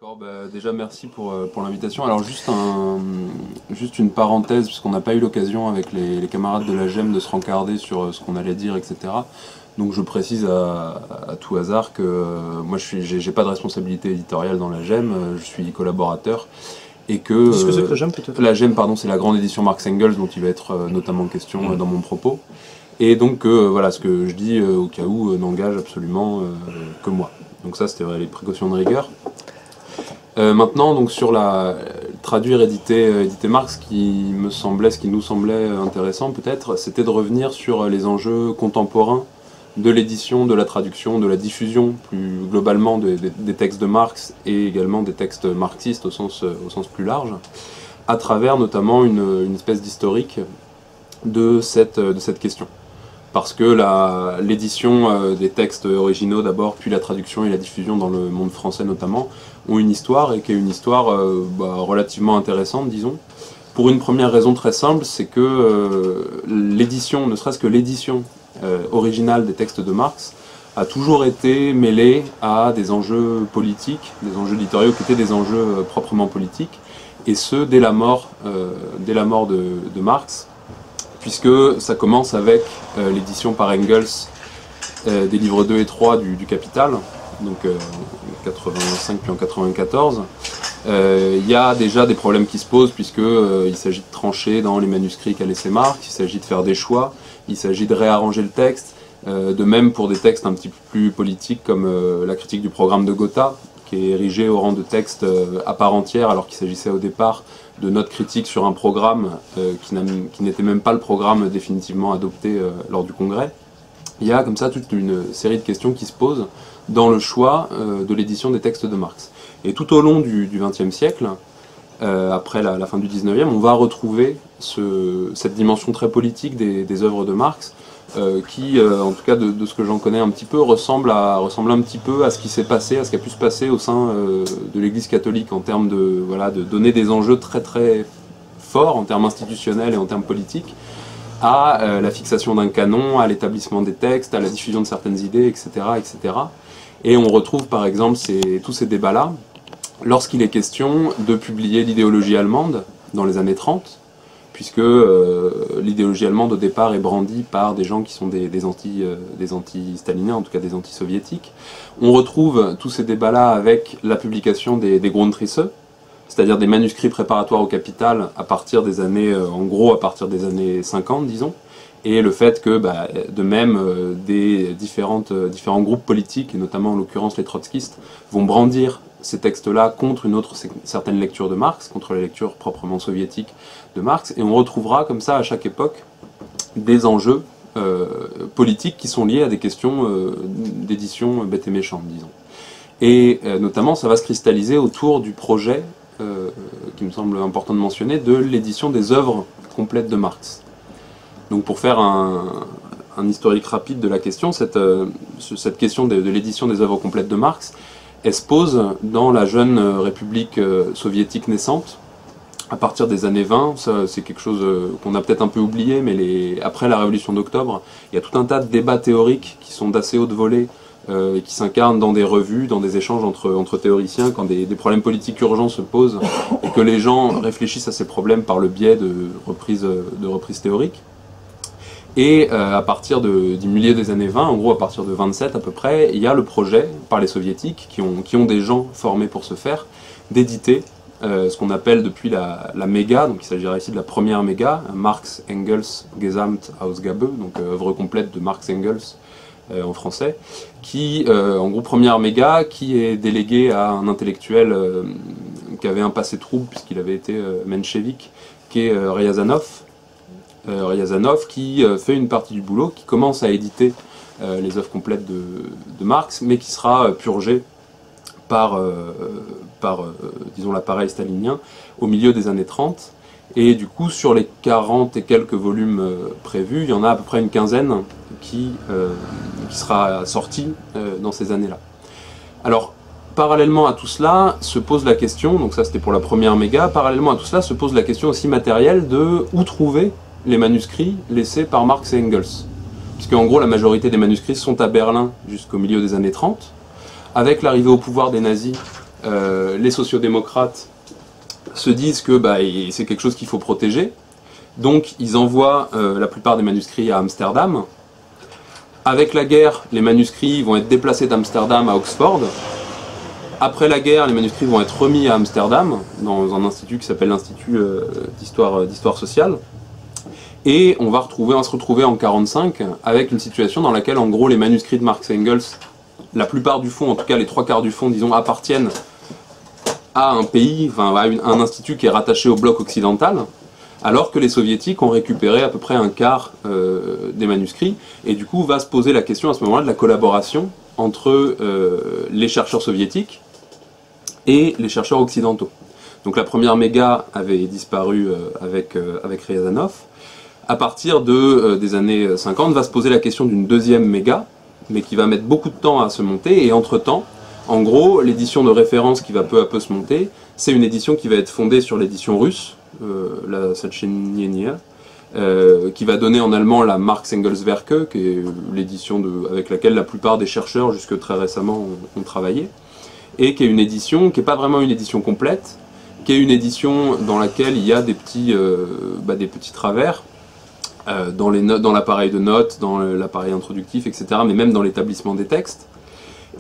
D'accord, déjà merci pour l'invitation. Alors juste une parenthèse, puisqu'on n'a pas eu l'occasion avec les camarades de la GEM de se rencarder sur ce qu'on allait dire, etc. Donc je précise à tout hasard que moi j'ai pas de responsabilité éditoriale dans la GEM, je suis collaborateur. Et que Qu'est-ce que c'est que la GEM peut-être? La GEM, pardon, c'est la grande édition Marx Engels dont il va être notamment question dans mon propos. Et donc voilà, ce que je dis au cas où n'engage absolument que moi. Donc ça c'était les précautions de rigueur. Maintenant, donc sur traduire, éditer Marx, ce qui nous semblait intéressant peut-être, c'était de revenir sur les enjeux contemporains de l'édition, de la traduction, de la diffusion plus globalement des textes de Marx et également des textes marxistes au sens plus large, à travers notamment une espèce d'historique de cette question. Parce que l'édition des textes originaux d'abord, puis la traduction et la diffusion dans le monde français notamment, ont une histoire, et qui est une histoire relativement intéressante, disons. Pour une première raison très simple, c'est que l'édition, ne serait-ce que l'édition originale des textes de Marx, a toujours été mêlée à des enjeux politiques, des enjeux éditoriaux qui étaient des enjeux proprement politiques, et ce, dès la mort de Marx, puisque ça commence avec l'édition par Engels des livres 2 et 3 du Capital, donc en 85 puis en 94. Il y a déjà des problèmes qui se posent, puisqu'il s'agit de trancher dans les manuscrits qu'a laissé Marx, il s'agit de faire des choix, il s'agit de réarranger le texte, de même pour des textes un petit peu plus politiques comme la critique du programme de Gotha, qui est érigé au rang de texte à part entière, alors qu'il s'agissait au départ de notes critiques sur un programme qui n'était même pas le programme définitivement adopté lors du congrès. Il y a comme ça toute une série de questions qui se posent dans le choix de l'édition des textes de Marx. Et tout au long du XXe siècle, après la fin du XIXe, on va retrouver cette dimension très politique des œuvres de Marx, qui, en tout cas de ce que j'en connais un petit peu, ressemble un petit peu à ce qui s'est passé, à ce qui a pu se passer au sein de l'Église catholique en termes de donner des enjeux très très forts en termes institutionnels et en termes politiques à la fixation d'un canon, à l'établissement des textes, à la diffusion de certaines idées, etc. etc. Et on retrouve par exemple tous ces débats-là lorsqu'il est question de publier l'idéologie allemande dans les années 30, puisque l'idéologie allemande au départ est brandie par des gens qui sont des anti-staliniens, en tout cas des anti-soviétiques. On retrouve tous ces débats-là avec la publication des Grundrisse, c'est-à-dire des manuscrits préparatoires au Capital à partir des années, en gros à partir des années 50, disons, et le fait que, de même, des différents groupes politiques, et notamment en l'occurrence les trotskistes, vont brandir ces textes-là contre certaine lecture de Marx, contre la lecture proprement soviétique de Marx, et on retrouvera comme ça à chaque époque des enjeux politiques qui sont liés à des questions d'édition bête et méchante, disons. Et notamment ça va se cristalliser autour du projet, qui me semble important de mentionner, de l'édition des œuvres complètes de Marx. Donc pour faire un historique rapide de la question, cette question de l'édition des œuvres complètes de Marx, elle se pose dans la jeune République soviétique naissante, à partir des années 20, c'est quelque chose qu'on a peut-être un peu oublié, mais après la Révolution d'octobre, il y a tout un tas de débats théoriques qui sont d'assez haute volée, et qui s'incarnent dans des revues, dans des échanges entre théoriciens, quand des problèmes politiques urgents se posent, et que les gens réfléchissent à ces problèmes par le biais de reprises théoriques. Et à partir du milieu des années 20, en gros à partir de 27 à peu près, il y a le projet par les soviétiques, qui ont des gens formés pour ce faire, d'éditer ce qu'on appelle depuis la méga, donc il s'agirait ici de la première méga, Marx Engels Gesamtausgabe, donc œuvre complète de Marx Engels en français, qui, en gros première méga, qui est déléguée à un intellectuel qui avait un passé trouble puisqu'il avait été menchevique, qui est Ryazanov, qui fait une partie du boulot, qui commence à éditer les œuvres complètes de Marx, mais qui sera purgé par disons, l'appareil stalinien au milieu des années 30. Et du coup, sur les 40 et quelques volumes prévus, il y en a à peu près une quinzaine qui sera sortie dans ces années-là. Alors, parallèlement à tout cela, se pose la question, donc ça c'était pour la première méga, parallèlement à tout cela se pose la question aussi matérielle de où trouver les manuscrits laissés par Marx et Engels. Puisque en gros la majorité des manuscrits sont à Berlin jusqu'au milieu des années 30. Avec l'arrivée au pouvoir des nazis les sociodémocrates se disent que c'est quelque chose qu'il faut protéger. Donc ils envoient la plupart des manuscrits à Amsterdam. Avec la guerre, les manuscrits vont être déplacés d'Amsterdam à Oxford. Après la guerre, les manuscrits vont être remis à Amsterdam, dans un institut qui s'appelle l'Institut d'histoire sociale. Et on va se retrouver en 1945 avec une situation dans laquelle, en gros, les manuscrits de Marx et Engels, la plupart du fond, en tout cas les 3/4 du fond, disons, appartiennent à un pays, enfin à un institut qui est rattaché au bloc occidental, alors que les soviétiques ont récupéré à peu près un quart des manuscrits, et du coup va se poser la question à ce moment-là de la collaboration entre les chercheurs soviétiques et les chercheurs occidentaux. Donc la première méga avait disparu avec Ryazanov. À partir des années 50, va se poser la question d'une deuxième méga, mais qui va mettre beaucoup de temps à se monter, et entre-temps, en gros, l'édition de référence qui va peu à peu se monter, c'est une édition qui va être fondée sur l'édition russe, la Sachenienia, qui va donner en allemand la Marx Engels Werke, qui est l'édition avec laquelle la plupart des chercheurs, jusque très récemment, ont travaillé, et qui est une édition qui n'est pas vraiment une édition complète, qui est une édition dans laquelle il y a des petits travers, dans l'appareil de notes, dans l'appareil introductif, etc., mais même dans l'établissement des textes.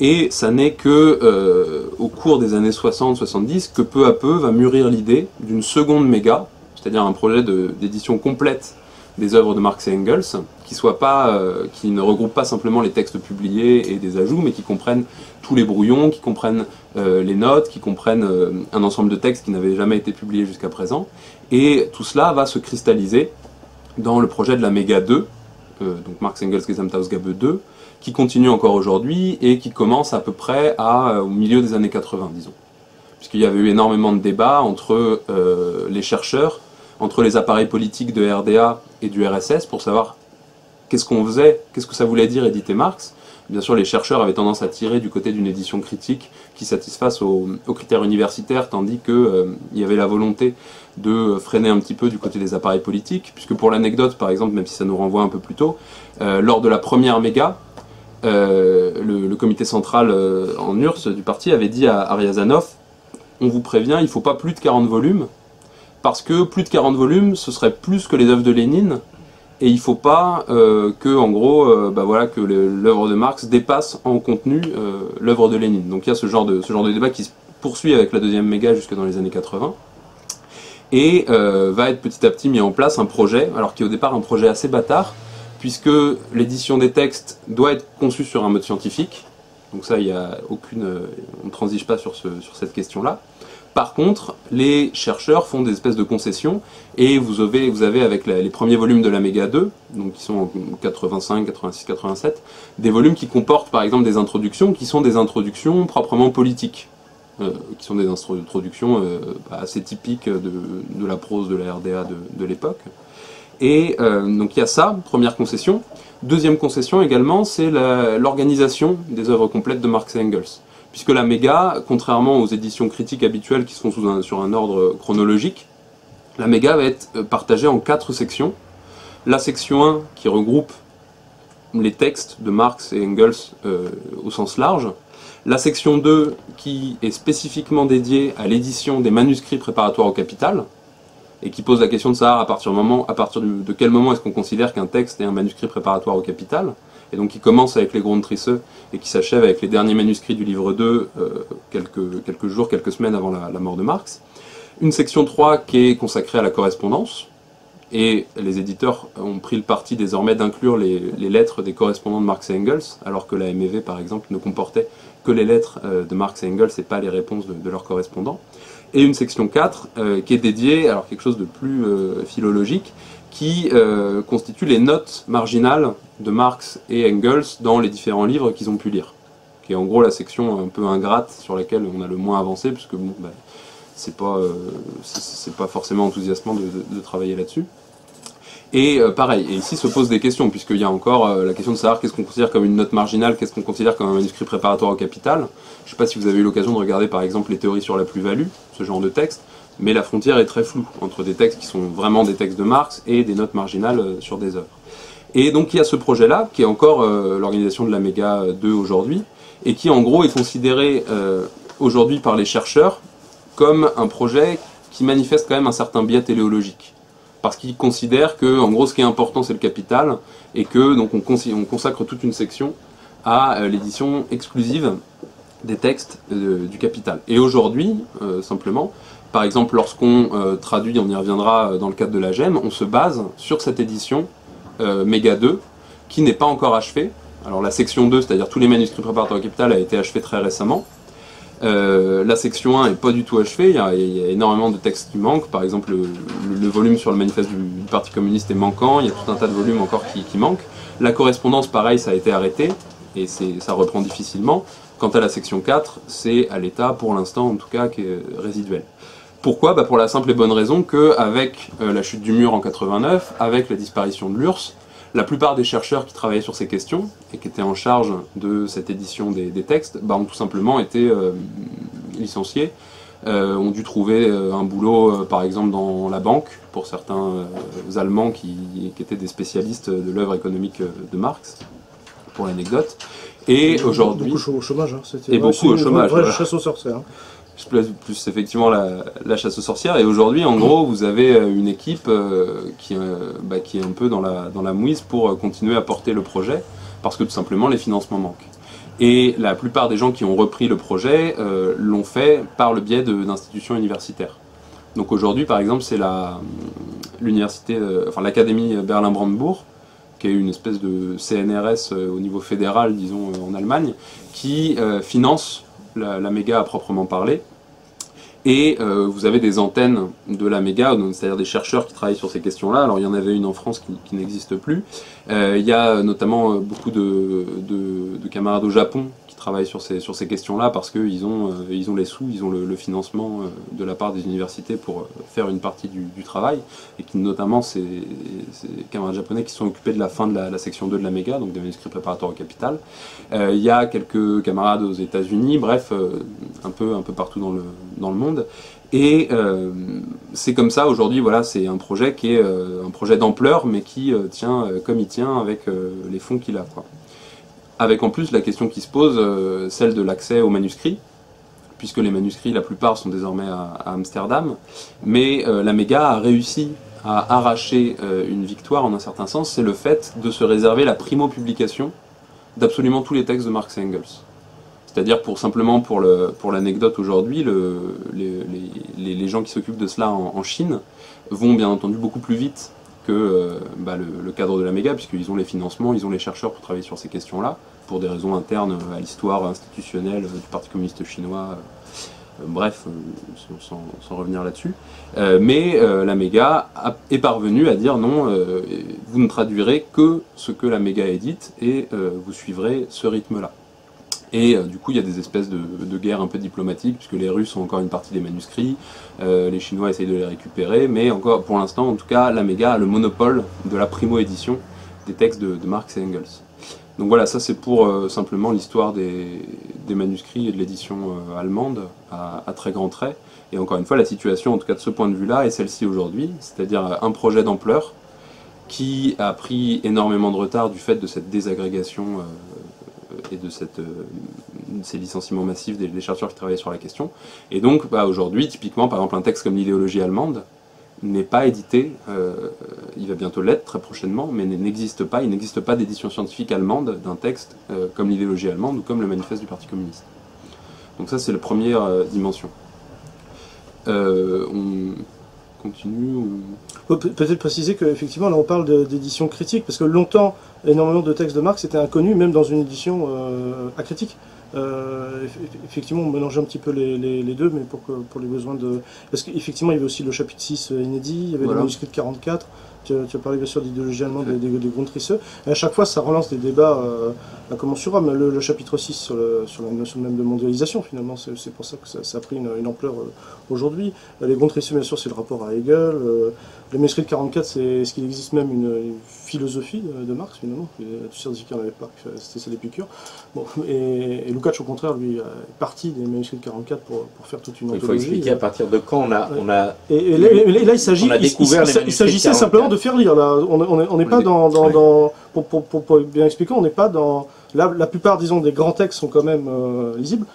Et ça n'est que au cours des années 60-70 que peu à peu va mûrir l'idée d'une seconde méga, c'est-à-dire un projet d'édition complète des œuvres de Marx et Engels, qui ne regroupe pas simplement les textes publiés et des ajouts, mais qui comprennent tous les brouillons, qui comprennent les notes, qui comprennent un ensemble de textes qui n'avaient jamais été publiés jusqu'à présent. Et tout cela va se cristalliser dans le projet de la méga 2, donc Marx Engels Gesamtausgabe 2, qui continue encore aujourd'hui et qui commence à peu près au milieu des années 80, disons. Puisqu'il y avait eu énormément de débats entre les chercheurs, entre les appareils politiques de RDA et du RSS pour savoir qu'est-ce qu'on faisait, qu'est-ce que ça voulait dire éditer Marx. Bien sûr, les chercheurs avaient tendance à tirer du côté d'une édition critique qui satisfasse aux critères universitaires, tandis qu'il y avait la volonté de freiner un petit peu du côté des appareils politiques, puisque pour l'anecdote, par exemple, même si ça nous renvoie un peu plus tôt, lors de la première méga, le comité central en URSS du parti avait dit à Ryazanov, on vous prévient, il ne faut pas plus de 40 volumes, parce que plus de 40 volumes, ce serait plus que les œuvres de Lénine, et il ne faut pas que, en gros, que l'œuvre de Marx dépasse en contenu l'œuvre de Lénine. Donc il y a ce genre de débat qui se poursuit avec la deuxième méga jusque dans les années 80, et va être petit à petit mis en place un projet, alors qui est au départ un projet assez bâtard, puisque l'édition des textes doit être conçue sur un mode scientifique, donc ça, on ne transige pas sur cette question-là. Par contre, les chercheurs font des espèces de concessions, et vous avez avec les premiers volumes de la Méga 2, donc qui sont en 85, 86, 87, des volumes qui comportent par exemple des introductions, qui sont des introductions proprement politiques, qui sont des introductions assez typiques de la prose de la RDA de l'époque. Et donc il y a ça, première concession. Deuxième concession également, c'est l'organisation des œuvres complètes de Marx et Engels. Puisque la méga, contrairement aux éditions critiques habituelles qui sont sur un ordre chronologique, la méga va être partagée en 4 sections. La section 1 qui regroupe les textes de Marx et Engels au sens large. La section 2 qui est spécifiquement dédiée à l'édition des manuscrits préparatoires au Capital, et qui pose la question de savoir à partir de quel moment est-ce qu'on considère qu'un texte est un manuscrit préparatoire au Capital, et donc qui commence avec les Grundrisse et qui s'achève avec les derniers manuscrits du livre 2 quelques jours, quelques semaines avant la mort de Marx. Une section 3 qui est consacrée à la correspondance, et les éditeurs ont pris le parti désormais d'inclure les lettres des correspondants de Marx et Engels, alors que la MEV par exemple ne comportait que les lettres de Marx et Engels et pas les réponses de leurs correspondants. Et une section 4 qui est dédiée à quelque chose de plus philologique, qui constitue les notes marginales de Marx et Engels dans les différents livres qu'ils ont pu lire. Qui est en gros la section un peu ingrate sur laquelle on a le moins avancé, parce que bon, c'est pas forcément enthousiasmant de travailler là-dessus. Et pareil, et ici se posent des questions, puisqu'il y a encore la question de savoir qu'est-ce qu'on considère comme une note marginale, qu'est-ce qu'on considère comme un manuscrit préparatoire au Capital. Je ne sais pas si vous avez eu l'occasion de regarder par exemple les théories sur la plus-value, ce genre de texte, mais la frontière est très floue entre des textes qui sont vraiment des textes de Marx et des notes marginales sur des œuvres. Et donc il y a ce projet-là, qui est encore l'organisation de la Méga 2 aujourd'hui, et qui en gros est considéré aujourd'hui par les chercheurs comme un projet qui manifeste quand même un certain biais téléologique. Parce qu'ils considèrent que, en gros, ce qui est important, c'est le capital, et que donc on consacre toute une section à l'édition exclusive des textes du capital. Et aujourd'hui, simplement, par exemple, lorsqu'on traduit, on y reviendra dans le cadre de la GEM, on se base sur cette édition Méga 2, qui n'est pas encore achevée. Alors la section 2, c'est-à-dire tous les manuscrits préparatoires au capital, a été achevée très récemment. La section 1 n'est pas du tout achevée, il y a énormément de textes qui manquent, par exemple le volume sur le manifeste du Parti communiste est manquant, il y a tout un tas de volumes encore qui manquent. La correspondance, pareil, ça a été arrêté, et ça reprend difficilement. Quant à la section 4, c'est à l'état, pour l'instant en tout cas, qui est résiduel. Pourquoi? Pour la simple et bonne raison qu'avec la chute du mur en 89, avec la disparition de l'URSS, la plupart des chercheurs qui travaillaient sur ces questions et qui étaient en charge de cette édition des textes ont tout simplement été licenciés, ont dû trouver un boulot par exemple dans la banque pour certains Allemands qui étaient des spécialistes de l'œuvre économique de Marx, pour l'anecdote. Et aujourd'hui... Beaucoup au chômage. Hein. Et beaucoup au chômage. Une vraie chasse aux sorcières. Hein. Plus effectivement la chasse aux sorcières, et aujourd'hui en gros vous avez une équipe qui est un peu dans la mouise pour continuer à porter le projet, parce que tout simplement les financements manquent. Et la plupart des gens qui ont repris le projet l'ont fait par le biais d'institutions universitaires. Donc aujourd'hui par exemple c'est l'Académie Berlin-Brandebourg, qui est une espèce de CNRS au niveau fédéral, disons, en Allemagne, qui finance la méga à proprement parler. Et vous avez des antennes de la méga, c'est-à-dire des chercheurs qui travaillent sur ces questions-là. Alors il y en avait une en France qui n'existe plus. Il y a notamment beaucoup de camarades au Japon qui travaillent sur ces questions-là, parce qu'ils ont les sous, ils ont le financement de la part des universités pour faire une partie du travail, et qui notamment ces camarades japonais qui sont occupés de la fin de la section 2 de la méga, donc des manuscrits préparatoires au capital. Il y a quelques camarades aux États-Unis, bref, un peu partout dans le monde. Et c'est comme ça aujourd'hui, voilà, c'est un projet qui est un projet d'ampleur, mais qui tient comme il tient avec les fonds qu'il a, quoi. Avec en plus la question qui se pose, celle de l'accès aux manuscrits, puisque les manuscrits, la plupart, sont désormais à Amsterdam, mais la méga a réussi à arracher une victoire en un certain sens, c'est le fait de se réserver la primo-publication d'absolument tous les textes de Marx et Engels. C'est-à-dire simplement pour l'anecdote aujourd'hui, les gens qui s'occupent de cela en Chine vont bien entendu beaucoup plus vite que le cadre de la méga, puisqu'ils ont les financements, ils ont les chercheurs pour travailler sur ces questions-là, pour des raisons internes à l'histoire institutionnelle du Parti communiste chinois, bref, sans revenir là-dessus. Mais la méga est parvenue à dire non, vous ne traduirez que ce que la méga édite, et vous suivrez ce rythme-là. Et du coup, il y a des espèces de guerres un peu diplomatiques, puisque les Russes ont encore une partie des manuscrits, les Chinois essayent de les récupérer, mais encore, pour l'instant, en tout cas, la méga a le monopole de la primo-édition des textes de Marx et Engels. Donc voilà, ça c'est pour simplement l'histoire des manuscrits et de l'édition allemande à très grands traits. Et encore une fois, la situation, en tout cas de ce point de vue-là, est celle-ci aujourd'hui, c'est-à-dire un projet d'ampleur qui a pris énormément de retard du fait de cette désagrégation et de ces licenciements massifs des chercheurs qui travaillaient sur la question. Et donc aujourd'hui, typiquement, par exemple, un texte comme l'idéologie allemande n'est pas édité, il va bientôt l'être très prochainement, mais il n'existe pas d'édition scientifique allemande d'un texte comme l'idéologie allemande ou comme le manifeste du Parti communiste. Donc ça c'est la première dimension. On continue ou... Peut-être préciser qu'effectivement là on parle d'édition critique, parce que longtemps énormément de textes de Marx étaient inconnus, même dans une édition acritique. Effectivement on mélangeait un petit peu les deux, mais pour les besoins de... Parce qu'effectivement il y avait aussi le chapitre 6 inédit, il y avait le manuscrit de 44, tu as parlé bien sûr d'idéologie allemande des Grundrisse, et à chaque fois ça relance des débats comment sur Rome, le chapitre 6 sur la notion même de mondialisation finalement, c'est pour ça que ça a pris une ampleur aujourd'hui. Les Grundrisse bien sûr c'est le rapport à Hegel, le manuscrit de 44 c'est est-ce qu'il existe même une philosophie de Marx finalement, tu sais qu'il n'y en avait pas, c'était celle d'Épicure. Bon, et Lukács au contraire lui est parti des manuscrits de 44 pour faire toute une anthologie. Il faut expliquer à partir de quand on a et là il s'agissait simplement de faire lire. Là, on n'est pas pour bien expliquer, on n'est pas dans... Là, la plupart, disons, des grands textes sont quand même lisibles.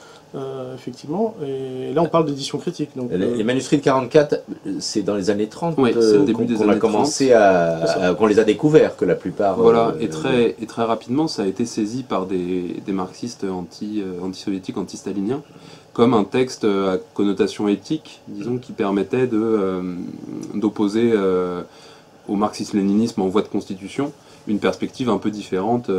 effectivement. Et là, on parle d'édition critique. Donc, les manuscrits de 44, c'est dans les années 30 oui, c'est le début des qu'on années a commencé 30. qu'on les a découverts, que la plupart... Voilà, et très rapidement, ça a été saisi par des marxistes anti-soviétiques, anti-staliniens, comme un texte à connotation éthique, disons, qui permettait d'opposer au marxisme-léninisme en voie de constitution une perspective un peu différente.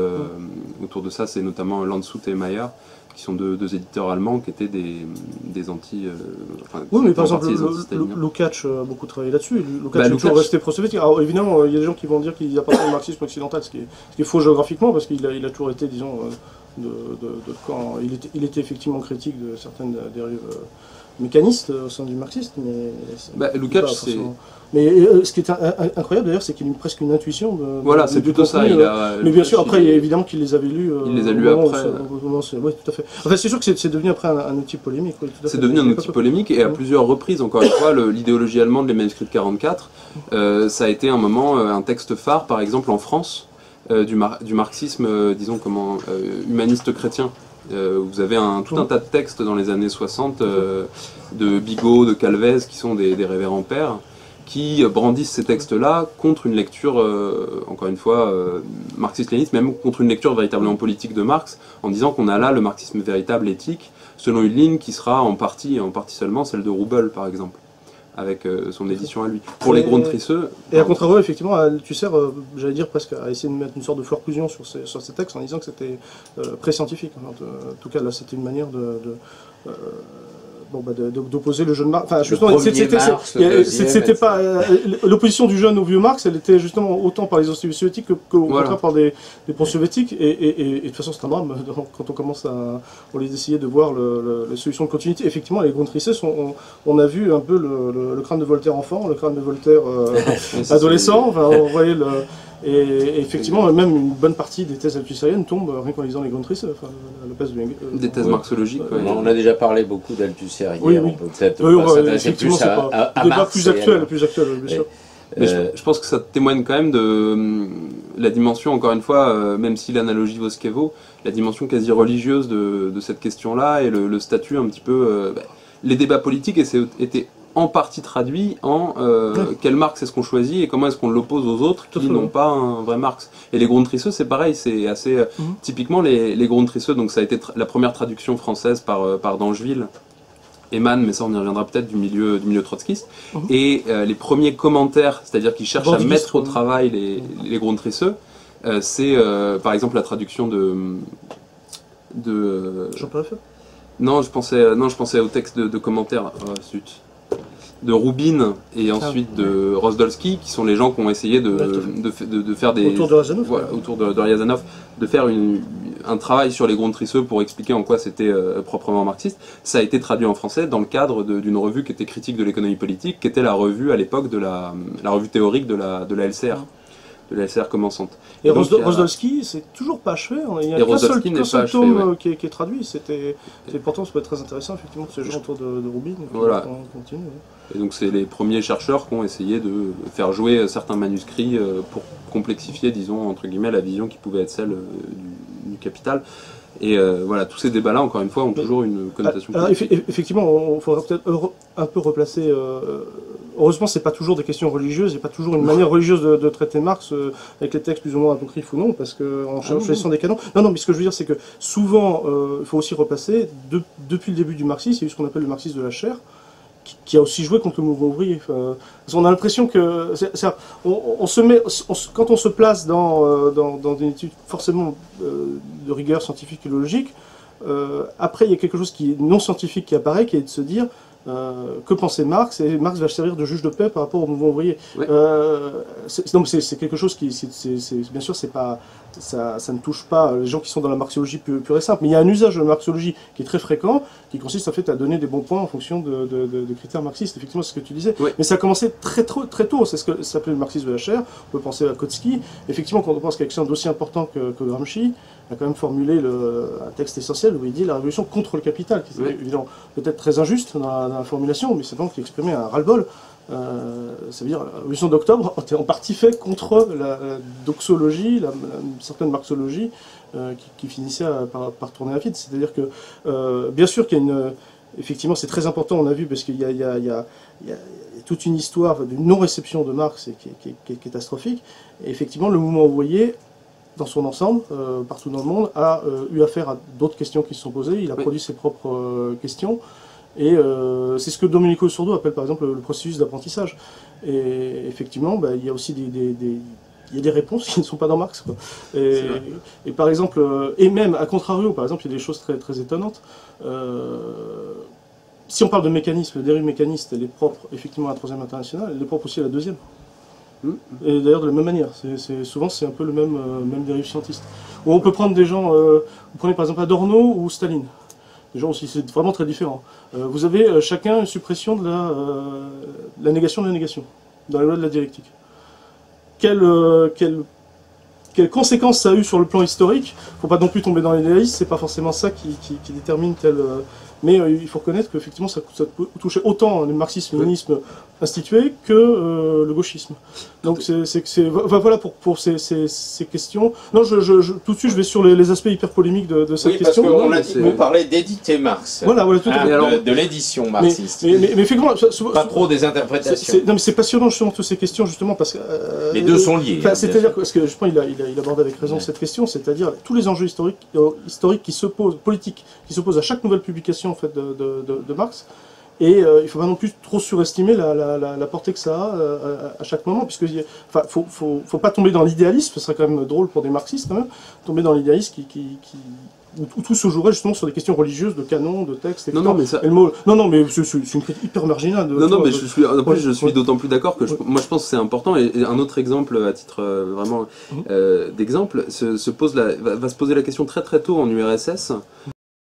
Autour de ça, c'est notamment Landshut et Mayer, qui sont deux éditeurs allemands qui étaient des anti... oui, mais par exemple, Lukács a beaucoup travaillé là-dessus. Lukács est toujours resté pro-soviétique. Alors évidemment, il y a des gens qui vont dire qu'il appartient au marxisme occidental, ce qui est faux géographiquement, parce qu'il a toujours été, disons, quand il était effectivement critique de certaines dérives mécanistes au sein du marxisme. Mais Lukács, c'est... Mais ce qui est incroyable d'ailleurs, c'est qu'il a presque une intuition de... Voilà, c'est plutôt ça. Mais bien sûr, après, évidemment qu'il les avait lus... il les a lus après. Oui, tout à fait. Enfin, c'est sûr que c'est devenu après un outil polémique. Oui, c'est devenu un outil polémique, et à plusieurs reprises, encore une fois, l'idéologie allemande, les manuscrits de 44, ça a été un moment, un texte phare, par exemple en France, du marxisme, disons, humaniste chrétien. Vous avez tout un tas de textes dans les années 60 de Bigot, de Calvez, qui sont des révérends pères, qui brandissent ces textes-là contre une lecture, encore une fois, marxiste-léniniste, même contre une lecture véritablement politique de Marx, en disant qu'on a là le marxisme véritable éthique, selon une ligne qui sera en partie seulement celle de Roubel, par exemple, avec son édition à lui. Pour les Grundrisse... Et à contrario, effectivement, Althusser, j'allais dire presque, a essayé de mettre une sorte de fleur-cousion sur ces textes en disant que c'était pré-scientifique. En tout cas, là, c'était une manière d'opposer le jeune Marx. Enfin, justement, c'était pas l'opposition du jeune au vieux Marx, elle était justement autant par les soviétiques qu'au contraire par des pro-soviétiques. Et de toute façon, c'est un drame quand on les essayait de voir la solution de continuité. Effectivement, les Grundrisse, on a vu un peu le crâne de Voltaire enfant, le crâne de Voltaire adolescent. Enfin, on voyait et effectivement, même une bonne partie des thèses althusseriennes tombent rien qu'en lisant les Grundrisse, des thèses marxologiques. On a déjà parlé beaucoup d'Althusser hier. Oui. On peut peut-être effectivement, c'est pas un débat plus actuel, bien sûr. Mais je pense que ça témoigne quand même de la dimension, encore une fois, même si l'analogie vaut ce qu'elle vaut, la dimension quasi religieuse de cette question-là, et le statut un petit peu... les débats politiques étaient en partie traduit en quel Marx est-ce qu'on choisit et comment est-ce qu'on l'oppose aux autres qui n'ont pas un vrai Marx. Et les Grundrisse, c'est pareil, c'est assez... Typiquement, les Grundrisse, donc ça a été la première traduction française par Dangeville, émane, mais ça on y reviendra peut-être, du milieu trotskiste. Et les premiers commentaires, c'est-à-dire qui cherchent à mettre au travail les Grundrisse, c'est par exemple la traduction de Jean-Paul Lafeu. Non, je pensais au texte de commentaires. De Rubin et ensuite de Rozdolski, qui sont les gens qui ont essayé de faire des... Autour de Riazanov. Voilà, autour de Riazanov, de faire un travail sur les Grundrisse pour expliquer en quoi c'était proprement marxiste. Ça a été traduit en français dans le cadre d'une revue qui était critique de l'économie politique, qui était la revue à l'époque de la revue théorique de la LCR. De la LCR commençante. Et Rozdolski, c'est toujours pas achevé. Il y a qu'un seul tome qui est traduit. Pourtant, ça peut être très intéressant, effectivement, ce genre autour de Rubin. Voilà. Et donc, c'est les premiers chercheurs qui ont essayé de faire jouer certains manuscrits pour complexifier, disons, entre guillemets, la vision qui pouvait être celle du capital. Et voilà, tous ces débats-là, encore une fois, ont toujours une connotation politique. Effectivement, il faudra peut-être un peu replacer... heureusement, c'est pas toujours des questions religieuses, il n'y a pas toujours une manière religieuse de traiter Marx avec les textes plus ou moins apocryphes ou non, parce qu'en choisissant des canons... Non, mais ce que je veux dire, c'est que souvent, il faut aussi repasser, depuis le début du marxisme, il y a eu ce qu'on appelle le marxisme de la chair, qui a aussi joué contre le mouvement ouvrier. Parce on a l'impression que... quand on se place dans une étude forcément de rigueur scientifique et logique, après il y a quelque chose qui est non scientifique qui apparaît, qui est de se dire que pensait Marx, et Marx va servir de juge de paix par rapport au mouvement ouvrier. Oui. C'est quelque chose qui... bien sûr, c'est pas... Ça ne touche pas les gens qui sont dans la marxologie pure et simple, mais il y a un usage de la marxologie qui est très fréquent, qui consiste en fait à donner des bons points en fonction de critères marxistes. Effectivement, c'est ce que tu disais. Oui. Mais ça a commencé très tôt, c'est ce que s'appelait le marxisme de la chair. On peut penser à Kautsky. Effectivement, quand on pense qu'à quelqu'un d'aussi important que Gramsci a quand même formulé un texte essentiel où il dit la révolution contre le capital, qui est évidemment peut-être très injuste dans la formulation, mais c'est donc qui exprimait un ras-le-bol Ça veut dire la révolution d'octobre était en partie faite contre la doxologie, une certaine marxologie qui finissait par tourner à vide. C'est-à-dire que, bien sûr qu'il y a effectivement, c'est très important, on a vu, parce qu'il y a toute une histoire d'une non-réception de Marx qui est catastrophique. Et effectivement, le mouvement ouvrier, dans son ensemble, partout dans le monde, a eu affaire à d'autres questions qui se sont posées. Il a produit ses propres questions. Et c'est ce que Domenico Sordo appelle par exemple le processus d'apprentissage. Et effectivement, il y a aussi il y a des réponses qui ne sont pas dans Marx, quoi. Et par exemple, et même à contrario, par exemple, il y a des choses très, très étonnantes. Si on parle de mécanisme, de dérive mécaniste, elle est propre effectivement à la Troisième Internationale, elle est propre aussi à la Deuxième. Et d'ailleurs de la même manière. Souvent c'est un peu le même dérive scientiste. Ou on peut prendre des gens, vous prenez par exemple Adorno ou Staline. Des gens aussi, c'est vraiment très différent. Vous avez chacun une suppression de la négation de la négation, dans les lois de la dialectique. Quelles conséquences ça a eu sur le plan historique? Il ne faut pas non plus tomber dans l'idéalisme, c'est pas forcément ça qui détermine tel... mais il faut reconnaître qu'effectivement ça peut toucher autant le marxisme-léninisme institué que le gauchisme. Donc voilà pour ces questions. Non, tout de suite je vais sur les aspects hyper polémiques de cette question. Oui, parce qu'on parlait d'éditer Marx. Voilà, tout à fait. De l'édition marxiste. Mais effectivement, pas trop des interprétations. Non, mais c'est passionnant justement toutes ces questions justement parce que... les deux sont liés. C'est-à-dire que je pense il aborde avec raison cette question, c'est-à-dire tous les enjeux historiques qui se posent, politiques, qui se posent à chaque nouvelle publication en fait, de Marx. Et il ne faut pas non plus trop surestimer la portée que ça a à chaque moment, puisque faut pas tomber dans l'idéalisme, ce serait quand même drôle pour des marxistes quand même, tomber dans l'idéalisme où tout se jouerait justement sur des questions religieuses, de canon, de texte, etc. Non, mais ça... non, mais c'est une critique hyper marginale. Mais je suis d'autant plus d'accord que moi je pense que c'est important. Et un autre exemple, à titre vraiment d'exemple, va se poser la question très très tôt en URSS,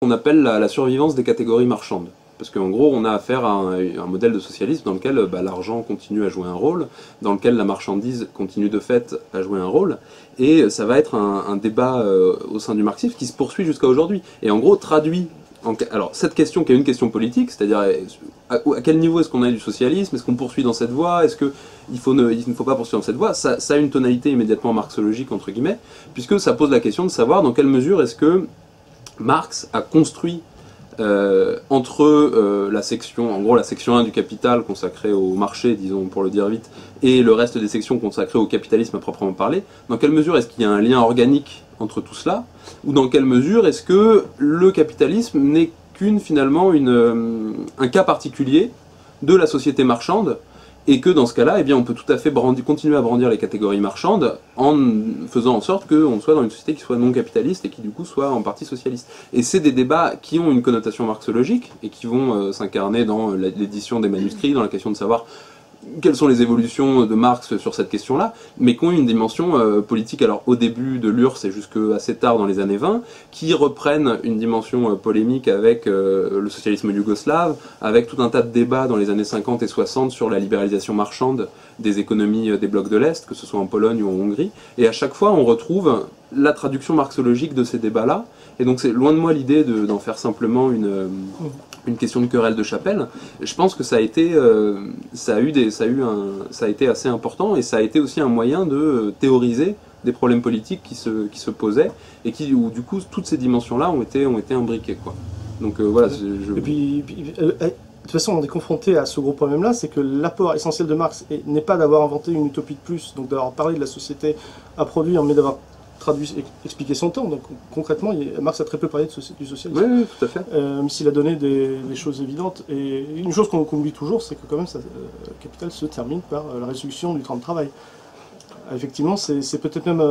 qu'on appelle la survivance des catégories marchandes. Parce qu'en gros, on a affaire à un modèle de socialisme dans lequel l'argent continue à jouer un rôle, dans lequel la marchandise continue de fait à jouer un rôle, et ça va être un débat au sein du marxisme qui se poursuit jusqu'à aujourd'hui. Et en gros, traduit... Alors, cette question qui est une question politique, c'est-à-dire à quel niveau est-ce qu'on a du socialisme, est-ce qu'on poursuit dans cette voie, est-ce qu'il ne faut pas poursuivre dans cette voie, ça a une tonalité immédiatement marxologique, entre guillemets, puisque ça pose la question de savoir dans quelle mesure est-ce que Marx a construit entre la section 1 du Capital consacrée au marché, disons pour le dire vite, et le reste des sections consacrées au capitalisme à proprement parler, dans quelle mesure est-ce qu'il y a un lien organique entre tout cela, ou dans quelle mesure est-ce que le capitalisme n'est finalement un cas particulier de la société marchande, et que dans ce cas-là, on peut tout à fait continuer à brandir les catégories marchandes en faisant en sorte qu'on soit dans une société qui soit non capitaliste et qui du coup soit en partie socialiste. Et c'est des débats qui ont une connotation marxologique et qui vont s'incarner dans l'édition des manuscrits, dans la question de savoir quelles sont les évolutions de Marx sur cette question-là, mais qui ont une dimension politique, alors au début de l'URSS et jusque assez tard dans les années 20, qui reprennent une dimension polémique avec le socialisme yougoslave, avec tout un tas de débats dans les années 50 et 60 sur la libéralisation marchande des économies des blocs de l'Est, que ce soit en Pologne ou en Hongrie, et à chaque fois on retrouve la traduction marxologique de ces débats-là, et donc c'est loin de moi l'idée d'en faire simplement une question de querelle de chapelle. Je pense que ça a été assez important, et ça a été aussi un moyen de théoriser des problèmes politiques qui se posaient, et où du coup toutes ces dimensions-là ont été imbriquées, quoi. Donc voilà. Et puis, de toute façon, on est confronté à ce gros problème-là, c'est que l'apport essentiel de Marx n'est pas d'avoir inventé une utopie de plus, donc d'avoir parlé de la société à produire, mais d'avoir traduit, expliqué son temps. Donc concrètement, Marx a très peu parlé du socialisme. Oui, tout à fait. Même s'il a donné des choses évidentes. Et une chose qu'on oublie toujours, c'est que quand même, Capital se termine par la résolution du temps de travail. Effectivement, c'est peut-être même...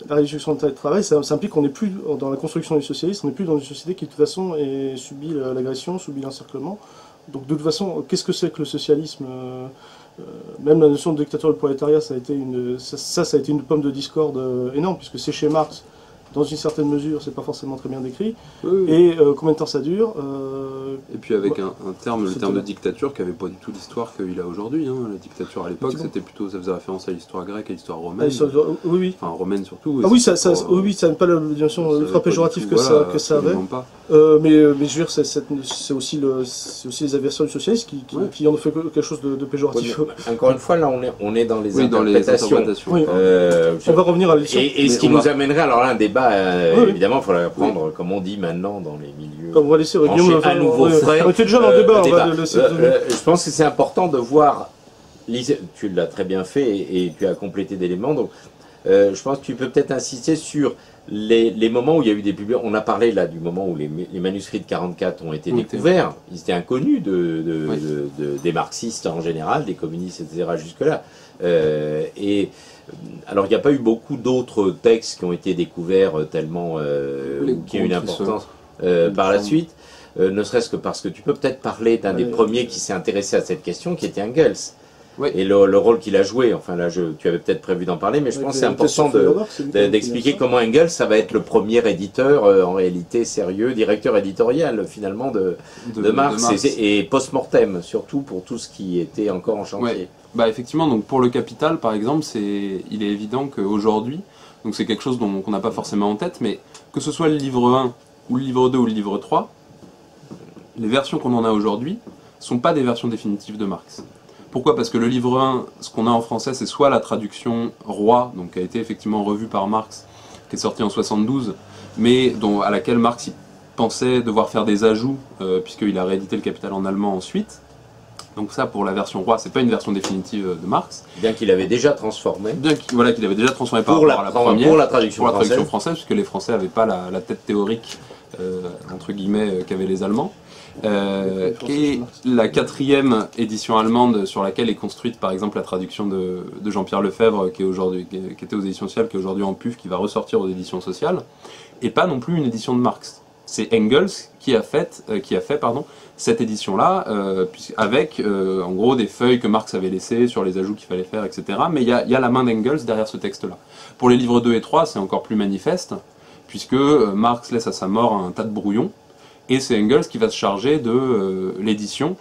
la réduction du temps de travail, ça implique qu'on n'est plus, dans la construction du socialisme, on n'est plus dans une société qui de toute façon subit l'agression, subit l'encerclement. Donc de toute façon, qu'est-ce que c'est que le socialisme? Même la notion de dictature du prolétariat, ça a été une pomme de discorde énorme, puisque c'est chez Marx dans une certaine mesure, c'est pas forcément très bien décrit. Oui, oui. Et combien de temps ça dure Et puis avec un terme, le terme de dictature qui avait pas du tout l'histoire qu'il a aujourd'hui. Hein. La dictature à l'époque, c'était plutôt, ça faisait référence à l'histoire grecque, à l'histoire romaine. Oui, oui. Enfin, romaine surtout. Ah oui, ça n'a pas la dimension ultra péjorative que ça avait. Mais je veux dire, c'est aussi les adversaires du socialisme qui en ont fait quelque chose de péjoratif. Encore une fois, là, on est dans les interprétations. Oui. On va revenir à l'édition. Et ce qui nous amènerait alors là un débat, évidemment, il faudrait prendre, comme on dit maintenant dans les milieux. On va laisser Guillaume à nouveau frais. On était déjà dans le débat. On va le laisser. Je pense que c'est important de voir. Tu l'as très bien fait et tu as complété d'éléments. Donc, je pense que tu peux peut-être insister sur les moments où il y a eu des publications. On a parlé là du moment où les manuscrits de 44 ont été découverts. Ils étaient inconnus des marxistes en général, des communistes, etc. jusque-là. Alors, il n'y a pas eu beaucoup d'autres textes qui ont été découverts tellement, qui ont une importance par la suite, ne serait-ce que parce que tu peux peut-être parler d'un des premiers qui s'est intéressé à cette question, qui était Engels. Oui. Et le rôle qu'il a joué, enfin là tu avais peut-être prévu d'en parler, mais je pense que c'est important d'expliquer comment Engels, ça va être le premier éditeur en réalité sérieux, directeur éditorial finalement de Marx. Et post-mortem surtout pour tout ce qui était encore en chantier. Ouais. Bah effectivement, donc pour le Capital par exemple, il est évident qu'aujourd'hui, donc c'est quelque chose qu'on n'a pas forcément en tête, mais que ce soit le livre 1 ou le livre 2 ou le livre 3, les versions qu'on en a aujourd'hui ne sont pas des versions définitives de Marx. Pourquoi? Parce que le livre 1, ce qu'on a en français, c'est soit la traduction Roy, donc qui a été effectivement revue par Marx, qui est sortie en 72, mais à laquelle Marx pensait devoir faire des ajouts, puisqu'il a réédité le Capital en allemand ensuite. Donc ça, pour la version Roy, c'est pas une version définitive de Marx. Bien qu'il avait déjà transformé. Bien qu'il avait déjà transformé par rapport à la première. Pour la traduction française, puisque les Français n'avaient pas la tête théorique, entre guillemets, qu'avaient les Allemands. Et la 4e édition allemande sur laquelle est construite par exemple la traduction de Jean-Pierre Lefebvre qui était aux éditions sociales, qui est aujourd'hui en PUF, qui va ressortir aux éditions sociales, et pas non plus une édition de Marx. C'est Engels qui a fait cette édition-là, avec en gros des feuilles que Marx avait laissées sur les ajouts qu'il fallait faire, etc. Mais il y a la main d'Engels derrière ce texte-là. Pour les livres 2 et 3, c'est encore plus manifeste, puisque Marx laisse à sa mort un tas de brouillons, et c'est Engels qui va se charger de l'édition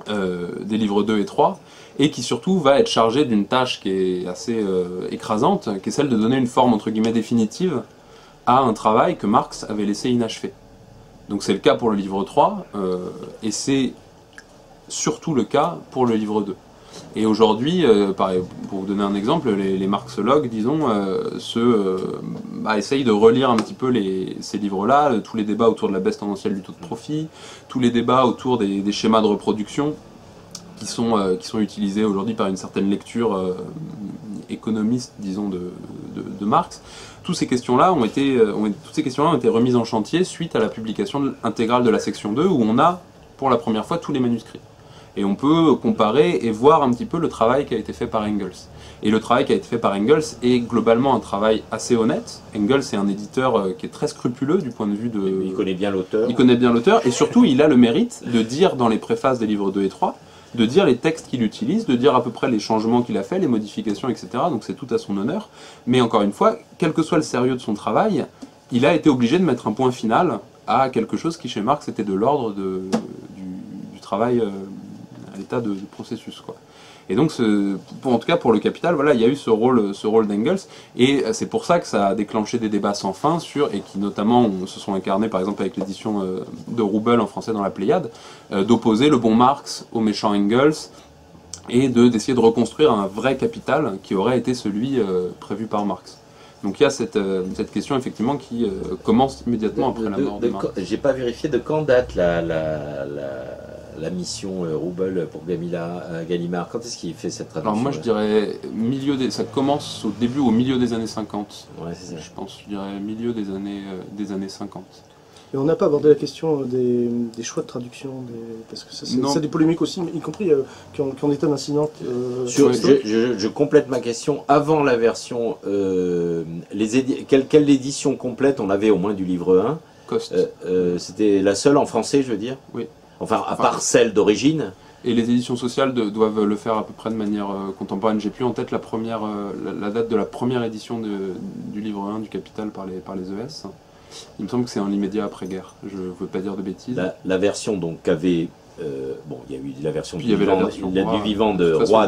des livres 2 et 3, et qui surtout va être chargé d'une tâche qui est assez écrasante, qui est celle de donner une forme entre guillemets définitive à un travail que Marx avait laissé inachevé. Donc c'est le cas pour le livre 3, et c'est surtout le cas pour le livre 2. Et aujourd'hui, pour vous donner un exemple, les marxologues, disons, essayent de relire un petit peu ces livres-là, tous les débats autour de la baisse tendancielle du taux de profit, tous les débats autour des schémas de reproduction qui sont utilisés aujourd'hui par une certaine lecture économiste, disons, de Marx. Toutes ces questions-là ont été remises en chantier suite à la publication intégrale de la section 2, où on a, pour la première fois, tous les manuscrits. Et on peut comparer et voir un petit peu le travail qui a été fait par Engels. Et le travail qui a été fait par Engels est globalement un travail assez honnête. Engels est un éditeur qui est très scrupuleux du point de vue de... Il connaît bien l'auteur. Il connaît bien l'auteur, et surtout il a le mérite de dire dans les préfaces des livres 2 et 3, de dire les textes qu'il utilise, de dire à peu près les changements qu'il a fait, les modifications, etc. Donc c'est tout à son honneur. Mais encore une fois, quel que soit le sérieux de son travail, il a été obligé de mettre un point final à quelque chose qui chez Marx était de l'ordre du travail à l'état de processus, quoi. Et donc, en tout cas pour le Capital, voilà, il y a eu ce rôle d'Engels, et c'est pour ça que ça a déclenché des débats sans fin et qui notamment se sont incarnés par exemple avec l'édition de Roubel en français dans la Pléiade, d'opposer le bon Marx au méchant Engels, et d'essayer de reconstruire un vrai Capital qui aurait été celui prévu par Marx. Donc il y a cette question effectivement qui commence immédiatement après la mort de Marx. J'ai pas vérifié de quand date la mission Roubel pour Gallimard. Quand est-ce qu'il fait cette traduction? Alors moi je dirais ça commence au milieu des années 50. Ouais, c'est ça. Je pense, je dirais milieu des années 50. Et on n'a pas abordé la question des choix de traduction, parce que ça des polémiques aussi, y compris qui ont été incidentes. Je complète ma question. Avant la version, quelle édition complète on avait au moins du livre 1? Coste. C'était la seule en français, je veux dire? Oui. Enfin, à part celle d'origine. Et les éditions sociales doivent le faire à peu près de manière contemporaine. J'ai plus en tête la date de la première édition du livre 1 du Capital par les ES. Il me semble que c'est en l'immédiat après-guerre. Je ne veux pas dire de bêtises. La version donc avait... bon, il y a eu la version du vivant de Roy,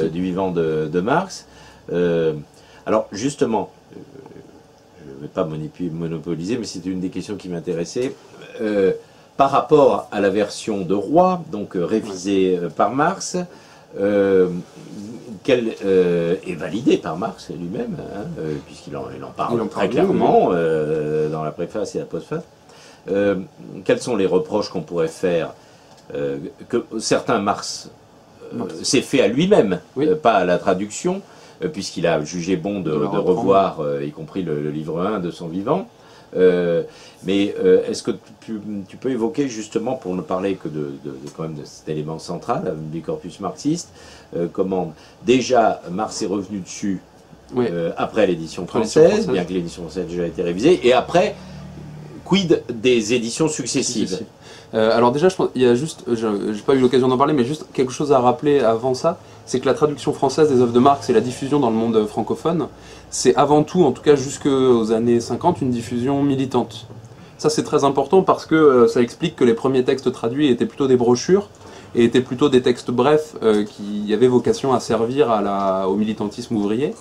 du vivant de Marx. Alors justement, je ne vais pas monopoliser, mais c'est une des questions qui m'intéressait. Par rapport à la version de Roy, donc révisée par Marx, qu'elle est validée par Marx lui-même, hein, puisqu'il en parle très clairement dans la préface et la postface. Quels sont les reproches qu'on pourrait faire que certains Marx s'est fait à lui-même, pas à la traduction, puisqu'il a jugé bon de revoir, y compris le livre 1 de son vivant. Mais est-ce que tu peux évoquer justement, pour ne parler que quand même de cet élément central du corpus marxiste, comment déjà Marx est revenu dessus après l'édition française, bien que l'édition française ait déjà été révisée, et après, quid des éditions successives? Alors déjà, je pense, il y a juste, j'ai pas eu l'occasion d'en parler, mais juste quelque chose à rappeler avant ça, c'est que la traduction française des œuvres de Marx et la diffusion dans le monde francophone, c'est avant tout, en tout cas jusqu'aux années 50, une diffusion militante. Ça c'est très important parce que ça explique que les premiers textes traduits étaient plutôt des brochures et étaient plutôt des textes brefs qui avaient vocation à servir au militantisme ouvrier.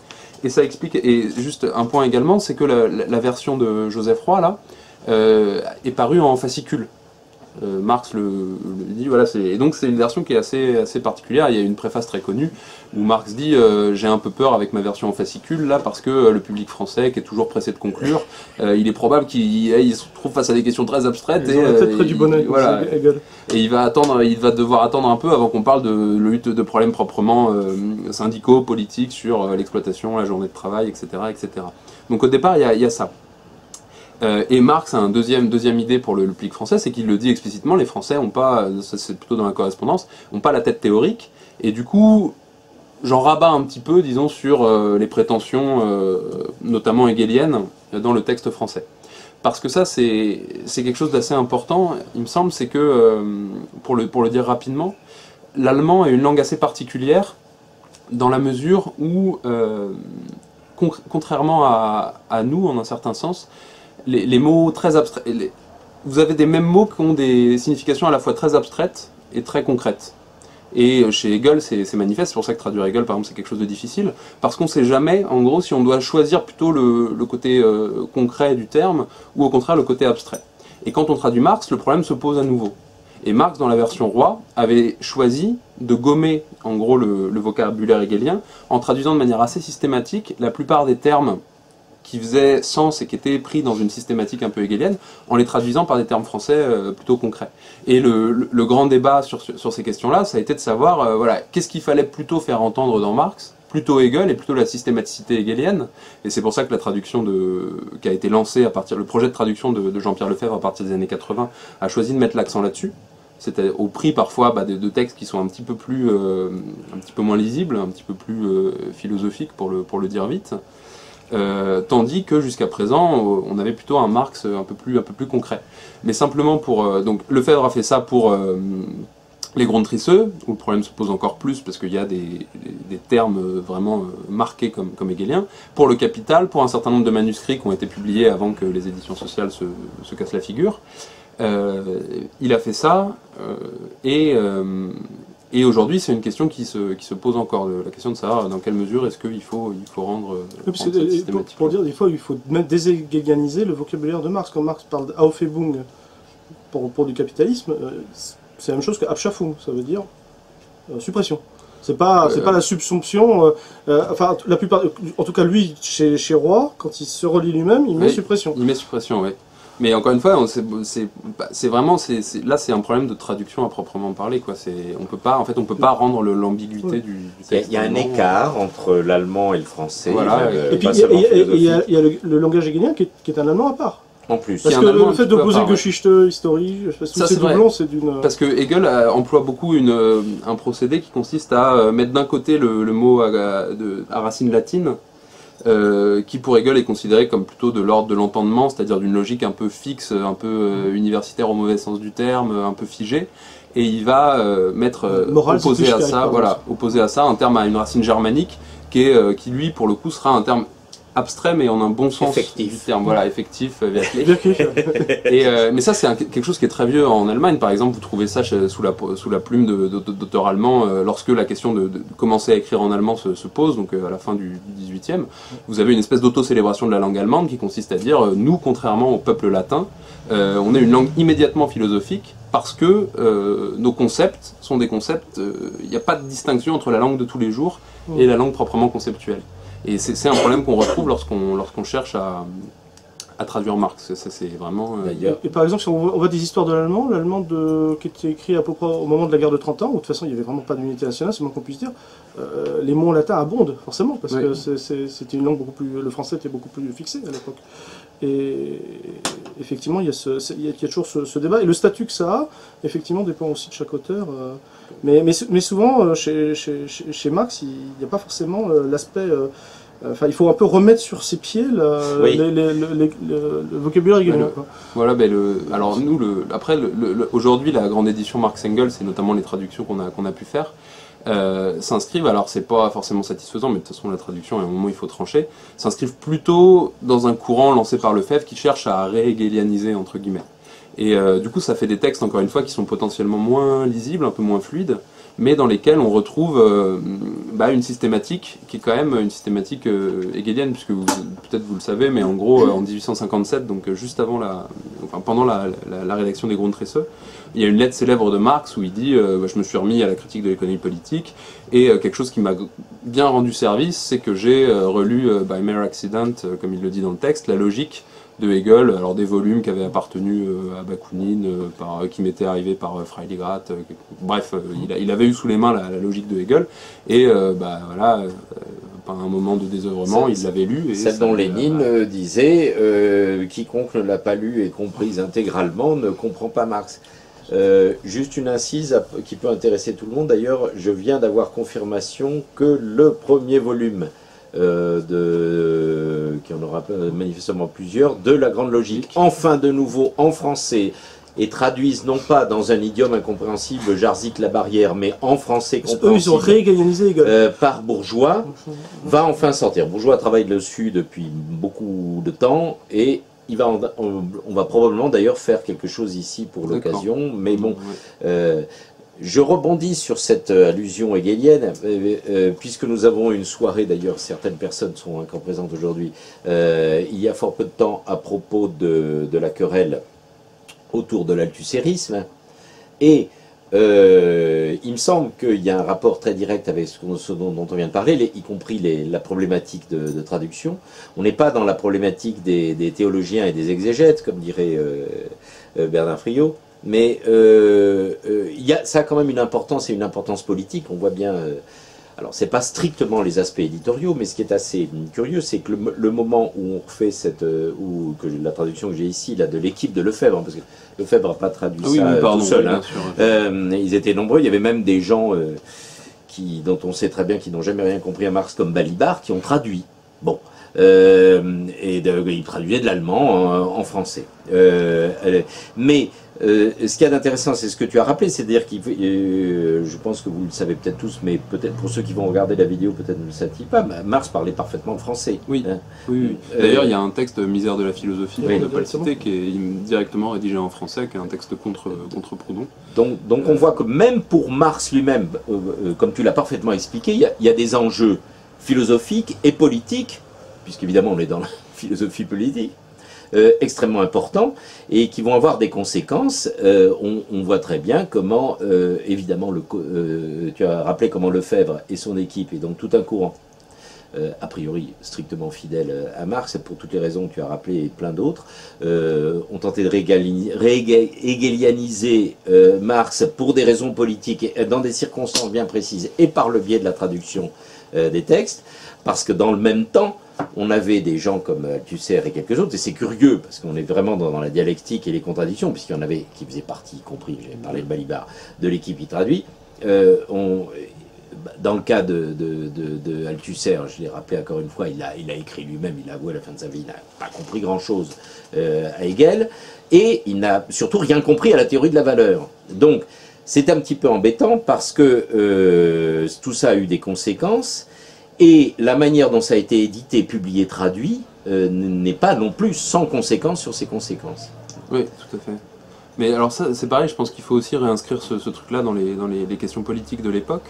Et ça explique, et juste un point également, c'est que la version de Joseph Roy là, est parue en fascicule. Marx le dit, voilà, et donc c'est une version qui est assez particulière. Il y a une préface très connue où Marx dit j'ai un peu peur avec ma version en fascicule là parce que le public français qui est toujours pressé de conclure, il est probable qu'il se trouve face à des questions très abstraites voilà, et il va devoir attendre un peu avant qu'on parle de lutte de problèmes proprement syndicaux, politiques sur l'exploitation, la journée de travail, etc., etc. Donc au départ il y a ça. Et Marx a une deuxième idée pour le public français, c'est qu'il le dit explicitement, les Français n'ont pas, c'est plutôt dans la correspondance, n'ont pas la tête théorique, et du coup, j'en rabats un petit peu, disons, sur les prétentions, notamment hegeliennes, dans le texte français. Parce que ça, c'est quelque chose d'assez important, il me semble, c'est que, pour le dire rapidement, l'allemand est une langue assez particulière, dans la mesure où, contrairement à nous, en un certain sens, les mots très abstraits, vous avez des mêmes mots qui ont des significations à la fois très abstraites et très concrètes. Et chez Hegel, c'est manifeste, c'est pour ça que traduire Hegel, par exemple, c'est quelque chose de difficile, parce qu'on ne sait jamais, en gros, si on doit choisir plutôt le côté concret du terme, ou au contraire le côté abstrait. Et quand on traduit Marx, le problème se pose à nouveau. Et Marx, dans la version Roy, avait choisi de gommer, en gros, le vocabulaire hegelien, en traduisant de manière assez systématique la plupart des termes qui faisaient sens et qui étaient pris dans une systématique un peu hegelienne, en les traduisant par des termes français plutôt concrets. Et le grand débat sur ces questions-là, ça a été de savoir, voilà, qu'est-ce qu'il fallait plutôt faire entendre dans Marx, plutôt Hegel et plutôt la systématicité hegelienne. Et c'est pour ça que la traduction qui a été lancée le projet de traduction de Jean-Pierre Lefebvre à partir des années 80 a choisi de mettre l'accent là-dessus. C'était au prix parfois de textes qui sont un petit peu moins lisibles, un petit peu plus philosophiques pour le dire vite. Tandis que jusqu'à présent, on avait plutôt un Marx un peu plus concret. Mais simplement donc Lefebvre a fait ça pour les Grundrisse, où le problème se pose encore plus parce qu'il y a des termes vraiment marqués comme hegeliens. Pour le Capital, pour un certain nombre de manuscrits qui ont été publiés avant que les éditions sociales se cassent la figure. Il a fait ça, et aujourd'hui, c'est une question qui se pose encore, la question de savoir dans quelle mesure est-ce qu'il faut rendre systématique. Pour dire, des fois, il faut déshegelianiser le vocabulaire de Marx. Quand Marx parle d'Aufhebung pour du capitalisme, c'est la même chose que Abschaffung, ça veut dire suppression. C'est pas la subsomption. Enfin, la plupart, en tout cas, lui, chez Roy, quand il se relie lui-même, il met suppression. Il met suppression, oui. Mais encore une fois, là c'est un problème de traduction à proprement parler, quoi. On peut pas rendre l'ambiguïté du texte. Il y a un écart entre l'allemand et le français. Voilà. Et puis il y a le langage hegelien qui est un allemand à part. En plus. Parce que le fait d'opposer Geschichte, Historie, c'est doublon, c'est d'une... Parce que Hegel emploie beaucoup un procédé qui consiste à mettre d'un côté le mot à racine latine, qui pour Hegel est considéré comme plutôt de l'ordre de l'entendement, c'est-à-dire d'une logique un peu fixe, un peu universitaire au mauvais sens du terme, un peu figée, et il va mettre opposé à ça un terme à une racine germanique qui lui pour le coup sera un terme abstrait mais en un bon sens effectif. Du terme, voilà, effectif, wirklich. Mais ça c'est quelque chose qui est très vieux en Allemagne, par exemple vous trouvez ça sous la plume d'auteurs allemands lorsque la question de commencer à écrire en allemand se pose, donc à la fin du 18e, vous avez une espèce d'auto-célébration de la langue allemande qui consiste à dire nous, contrairement au peuple latin, on est une langue immédiatement philosophique parce que nos concepts sont des concepts, il n'y a pas de distinction entre la langue de tous les jours et la langue proprement conceptuelle. Et c'est un problème qu'on retrouve lorsqu'on cherche à traduire Marx. Ça, c'est vraiment... Et par exemple, si on voit des histoires de l'allemand, qui était écrit à peu près au moment de la guerre de 30 ans, où de toute façon il n'y avait vraiment pas d'unité nationale, c'est moins qu'on puisse dire, les mots en latin abondent, forcément, parce que c'était une langue beaucoup plus... Le français était beaucoup plus fixé à l'époque. Et effectivement, il y a toujours ce débat. Et le statut que ça a, effectivement, dépend aussi de chaque auteur. Mais souvent, chez Marx, il n'y a pas forcément l'aspect... Enfin, il faut un peu remettre sur ses pieds le vocabulaire hegelien. Voilà, alors nous, aujourd'hui, la grande édition Marx Engels, et notamment les traductions qu'on a pu faire, s'inscrivent, alors c'est pas forcément satisfaisant, mais de toute façon la traduction, à un moment il faut trancher, s'inscrivent plutôt dans un courant lancé par Lefebvre qui cherche à réhégélianiser, entre guillemets. Et du coup ça fait des textes, encore une fois, qui sont potentiellement moins lisibles, un peu moins fluides, mais dans lesquels on retrouve une systématique qui est quand même une systématique hegelienne, puisque peut-être vous le savez, mais en gros en 1857, donc juste avant pendant la rédaction des Grundrisse, il y a une lettre célèbre de Marx où il dit je me suis remis à la critique de l'économie politique, et quelque chose qui m'a bien rendu service, c'est que j'ai relu by mere accident, comme il le dit dans le texte, la logique de Hegel, alors des volumes qui avaient appartenu à Bakounine, qui m'étaient arrivés par Freiligrath, bref, il avait eu sous les mains la logique de Hegel, et par un moment de désœuvrement, il l'avait lu. Et celle dont Lénine disait quiconque ne l'a pas lu et comprise intégralement ne comprend pas Marx. Juste une incise qui peut intéresser tout le monde, d'ailleurs, je viens d'avoir confirmation que le premier volume qui en aura manifestement plusieurs, de la Grande Logique, enfin de nouveau en français, et traduisent non pas dans un idiome incompréhensible, Jarzik la barrière, mais en français compréhensible. Eux, ils ont réégalisé Hegel. Par Bourgeois, va enfin sortir. Bourgeois travaille dessus depuis beaucoup de temps, et on va probablement d'ailleurs faire quelque chose ici pour l'occasion, mais bon... Je rebondis sur cette allusion hegelienne, puisque nous avons une soirée, d'ailleurs certaines personnes sont encore présentes aujourd'hui, il y a fort peu de temps à propos de la querelle autour de l'althussérisme, et il me semble qu'il y a un rapport très direct avec ce dont on vient de parler, y compris la problématique de traduction. On n'est pas dans la problématique des théologiens et des exégètes, comme dirait Bernard Friot, mais ça a quand même une importance, et une importance politique. On voit bien, alors c'est pas strictement les aspects éditoriaux, mais ce qui est assez curieux, c'est que le moment où on refait la traduction que j'ai ici, là, de l'équipe de Lefebvre, parce que Lefebvre n'a pas traduit tout seul, hein. Ils étaient nombreux, il y avait même des gens dont on sait très bien qu'ils n'ont jamais rien compris à Marx, comme Balibar, qui ont traduit. Bon. Il traduisait de l'allemand en français. Mais ce qu'il y a d'intéressant, c'est ce que tu as rappelé, c'est-à-dire je pense que vous le savez peut-être tous, mais peut-être pour ceux qui vont regarder la vidéo, peut-être ne le savent-ils pas, Marx parlait parfaitement le français. Oui. Hein. Oui. D'ailleurs, il y a un texte, Misère de la philosophie, on ne pas le citer, qui est directement rédigé en français, qui est un texte contre Proudhon. Donc on voit que même pour Marx lui-même, comme tu l'as parfaitement expliqué, il y a des enjeux philosophiques et politiques, puisqu'évidemment on est dans la philosophie politique, extrêmement importants, et qui vont avoir des conséquences. On voit très bien comment, évidemment, tu as rappelé comment Lefebvre et son équipe, et donc tout un courant, a priori strictement fidèle à Marx, pour toutes les raisons que tu as rappelées et plein d'autres, ont tenté de hegelianiser Marx pour des raisons politiques, et dans des circonstances bien précises, et par le biais de la traduction des textes, parce que dans le même temps, on avait des gens comme Althusser et quelques autres, et c'est curieux, parce qu'on est vraiment dans la dialectique et les contradictions, puisqu'il y en avait qui faisaient partie, y compris, j'ai parlé de Balibar, de l'équipe qui traduit. Dans le cas de Althusser, je l'ai rappelé encore une fois, il a écrit lui-même, il a avoué à la fin de sa vie, il n'a pas compris grand-chose à Hegel, et il n'a surtout rien compris à la théorie de la valeur. Donc, c'est un petit peu embêtant parce que tout ça a eu des conséquences et la manière dont ça a été édité, publié, traduit n'est pas non plus sans conséquences sur ces conséquences. Oui, tout à fait. Mais alors ça, c'est pareil, je pense qu'il faut aussi réinscrire ce truc-là dans les questions politiques de l'époque,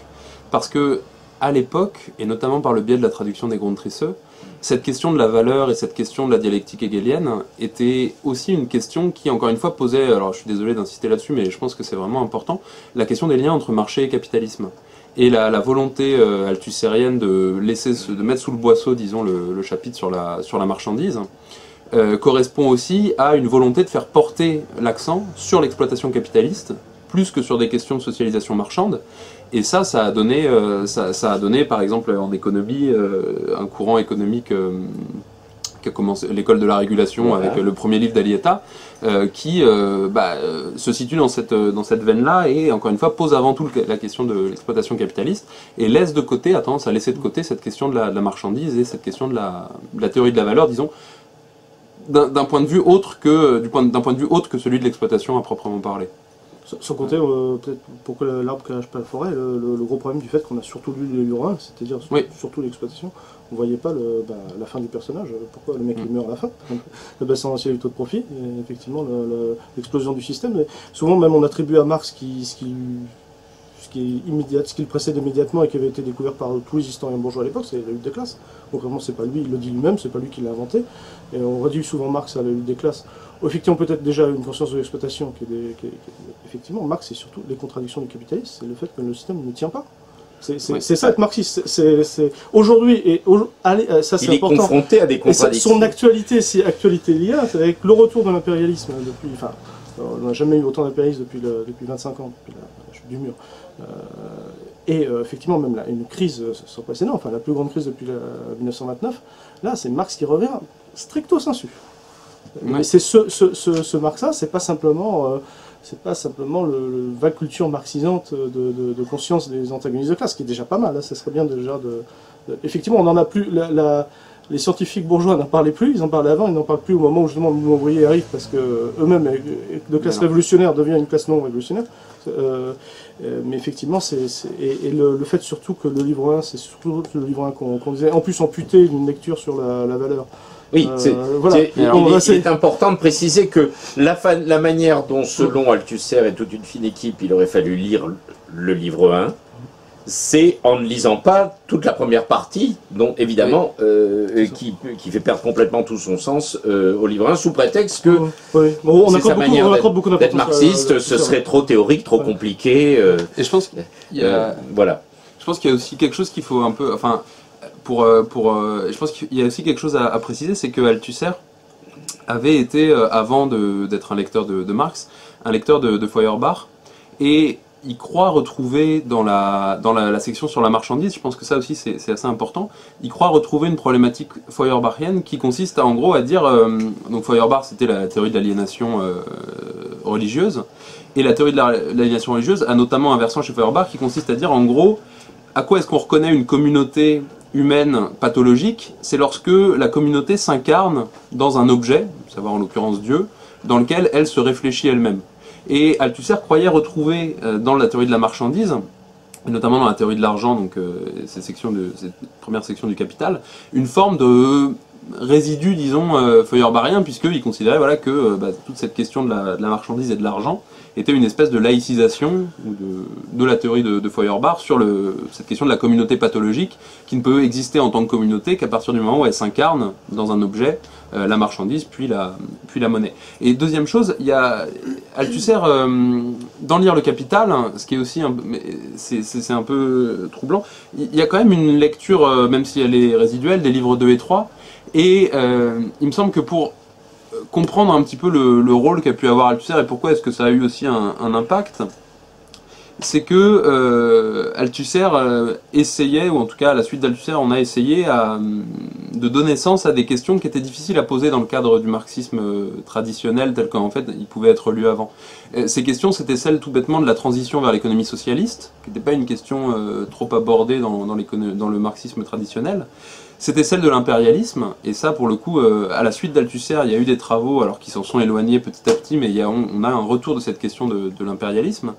parce que à l'époque, et notamment par le biais de la traduction des Grundrisse, cette question de la valeur et cette question de la dialectique hegelienne était aussi une question qui, encore une fois, posait, alors je suis désolé d'insister là-dessus, mais je pense que c'est vraiment important, la question des liens entre marché et capitalisme. Et la volonté althussérienne de mettre sous le boisseau, disons, le chapitre sur la marchandise, correspond aussi à une volonté de faire porter l'accent sur l'exploitation capitaliste, plus que sur des questions de socialisation marchande. Et ça a donné, par exemple, en économie, un courant économique qui a commencé, l'école de la régulation, voilà, avec le premier livre d'Alietta, qui se situe dans cette veine-là et, encore une fois, pose avant tout la question de l'exploitation capitaliste et a tendance à laisser de côté cette question de la marchandise et cette question de la théorie de la valeur, disons, d'un point de vue autre que celui de l'exploitation à proprement parler. Sans compter, peut-être pour que l'arbre ne cache pas la forêt, le gros problème du fait qu'on a surtout lu les livres 1, c'est-à-dire surtout l'exploitation, on ne voyait pas la fin du personnage, pourquoi le mec il meurt à la fin, donc, le bassement du taux de profit, et effectivement l'explosion du système. Et souvent même on attribue à Marx ce qui le précède immédiatement et qui avait été découvert par tous les historiens bourgeois à l'époque, c'est la lutte des classes. Concrètement, c'est pas lui, il le dit lui-même, c'est pas lui qui l'a inventé. Et on réduit souvent Marx à la lutte des classes. Effectivement, peut-être déjà une conscience de l'exploitation effectivement, Marx, c'est surtout les contradictions du capitalisme, c'est le fait que le système ne tient pas. C'est ça être marxiste. Aujourd'hui, ça c'est important. Il est confronté à des contradictions. Son actualité, si actualité il y a, c'est avec le retour de l'impérialisme depuis. Enfin, on n'a jamais eu autant d'impérialisme depuis 25 ans, depuis la chute du mur. Effectivement, même là, une crise sans précédent, enfin la plus grande crise depuis 1929, là c'est Marx qui revient stricto sensu. Mais c'est ce Marx-là, c'est pas simplement le vague culture marxisante de conscience des antagonistes de classe, qui est déjà pas mal. Là, ça serait bien déjà effectivement, on n'en a plus. Les scientifiques bourgeois n'en parlaient plus, ils en parlaient avant, ils n'en parlent plus au moment où justement le mouvement ouvrier arrive, parce que eux-mêmes, de classe révolutionnaire, devient une classe non révolutionnaire. Mais effectivement, le fait surtout que le livre 1, c'est surtout le livre 1 qu'on disait, en plus amputé d'une lecture sur la valeur. Oui, il est important de préciser que la manière dont, selon Althusser et toute une fine équipe, il aurait fallu lire le livre 1, c'est en ne lisant pas toute la première partie, dont évidemment, qui fait perdre complètement tout son sens au livre 1, sous prétexte que on accorde beaucoup d'être marxiste, ce serait trop théorique, trop compliqué. Et je pense qu'il y a, je pense qu'il y a aussi quelque chose qu'il faut un peu, enfin, je pense qu'il y a aussi quelque chose à préciser, c'est que Althusser avait été, avant d'être un lecteur de Marx, un lecteur de Feuerbach, et il croit retrouver dans la section sur la marchandise, je pense que ça aussi c'est assez important, il croit retrouver une problématique feuerbachienne qui consiste en gros à dire, donc Feuerbach c'était la théorie de l'aliénation religieuse, et la théorie de l'aliénation religieuse a notamment un versant chez Feuerbach qui consiste à dire en gros, à quoi est-ce qu'on reconnaît une communauté humaine pathologique? C'est lorsque la communauté s'incarne dans un objet, à savoir en l'occurrence Dieu, dans lequel elle se réfléchit elle-même. Et Althusser croyait retrouver dans la théorie de la marchandise, et notamment dans la théorie de l'argent, donc cette première section du Capital, une forme de résidu, disons, feuerbachien, puisqu'il considérait que toute cette question de la marchandise et de l'argent était une espèce de laïcisation de la théorie de Feuerbach sur cette question de la communauté pathologique qui ne peut exister en tant que communauté qu'à partir du moment où elle s'incarne dans un objet, la marchandise puis la monnaie. Et deuxième chose, il y a Althusser dans Lire le Capital, ce qui est aussi c'est un peu troublant, il y a quand même une lecture, même si elle est résiduelle, des livres 2 et 3, et il me semble que pour comprendre un petit peu le rôle qu'a pu avoir Althusser et pourquoi est-ce que ça a eu aussi un impact, c'est que Althusser essayait, ou en tout cas à la suite d'Althusser on a essayé de donner sens à des questions qui étaient difficiles à poser dans le cadre du marxisme traditionnel tel qu'en fait il pouvait être lu avant. Ces questions c'était celle tout bêtement de la transition vers l'économie socialiste, qui n'était pas une question trop abordée dans le marxisme traditionnel. C'était celle de l'impérialisme, et ça pour le coup, à la suite d'Althusser, il y a eu des travaux alors qui s'en sont éloignés petit à petit, mais on a un retour de cette question de l'impérialisme.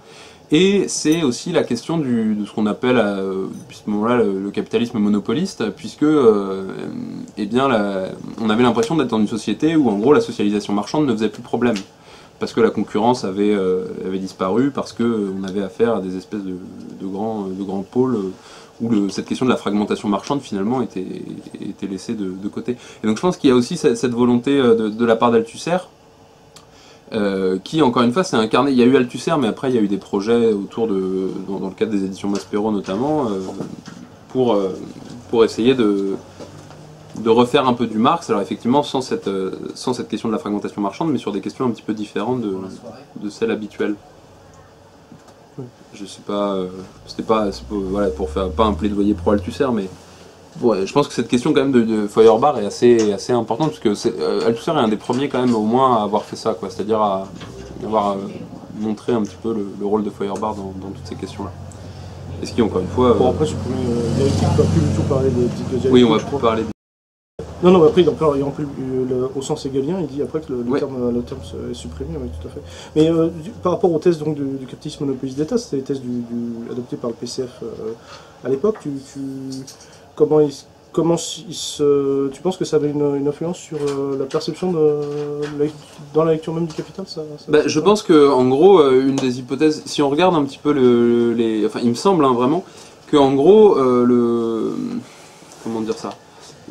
Et c'est aussi la question de ce qu'on appelle, depuis ce moment-là, le capitalisme monopoliste, puisque eh bien, on avait l'impression d'être dans une société où, en gros, la socialisation marchande ne faisait plus problème. Parce que la concurrence avait disparu, parce qu'on avait affaire à des espèces de grands pôles où cette question de la fragmentation marchande, finalement, était laissée de côté. Et donc je pense qu'il y a aussi cette volonté de la part d'Althusser, qui, encore une fois, s'est incarné. Il y a eu Althusser, mais après, il y a eu des projets autour dans le cadre des éditions Maspero, notamment, pour essayer de refaire un peu du Marx, alors effectivement sans cette question de la fragmentation marchande, mais sur des questions un petit peu différentes de celles habituelles. Je sais pas, voilà, pour faire pas un plaidoyer pro Althusser, mais ouais, je pense que cette question quand même de Feuerbach est assez importante, parce que Althusser est un des premiers quand même au moins à avoir fait ça, quoi, c'est-à-dire à avoir montré un petit peu le rôle de Feuerbach dans toutes ces questions-là. Et ce qui, encore une fois... Bon, après, dialectique, on ne va plus du tout parler de dialectique. Oui, on va plus parler de... Non, mais après, il en plus au sens hegelien, il dit après que le terme est supprimé, oui, tout à fait. Mais par rapport aux thèses donc, du capitalisme monopoliste d'État, c'était les thèses adoptées par le PCF à l'époque, tu penses que ça avait une influence sur la perception dans la lecture même du Capital, je pense que, en gros, une des hypothèses, si on regarde un petit peu enfin, il me semble vraiment que, en gros, comment dire ça?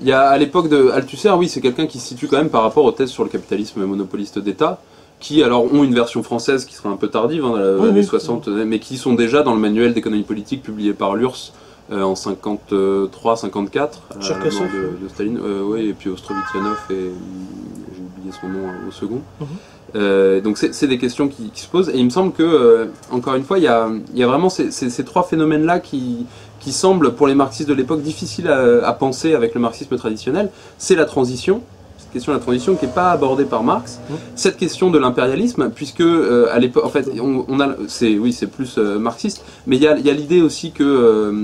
Il y a, à l'époque de Althusser, oui, c'est quelqu'un qui se situe quand même par rapport aux thèses sur le capitalisme monopoliste d'État, qui alors ont une version française qui sera un peu tardive, dans les années 60, mais qui sont déjà dans le manuel d'économie politique publié par l'URSS en 53-54, de Staline, oui, et puis Ostrovitchanov, et j'ai oublié son nom au second. Donc c'est des questions qui se posent, et il me semble que, encore une fois, il y a vraiment ces trois phénomènes-là qui semblent, pour les marxistes de l'époque, difficiles à penser avec le marxisme traditionnel. C'est la transition, cette question de la transition qui n'est pas abordée par Marx, cette question de l'impérialisme, puisque à l'époque, en fait, c'est plus marxiste, mais il y a l'idée aussi que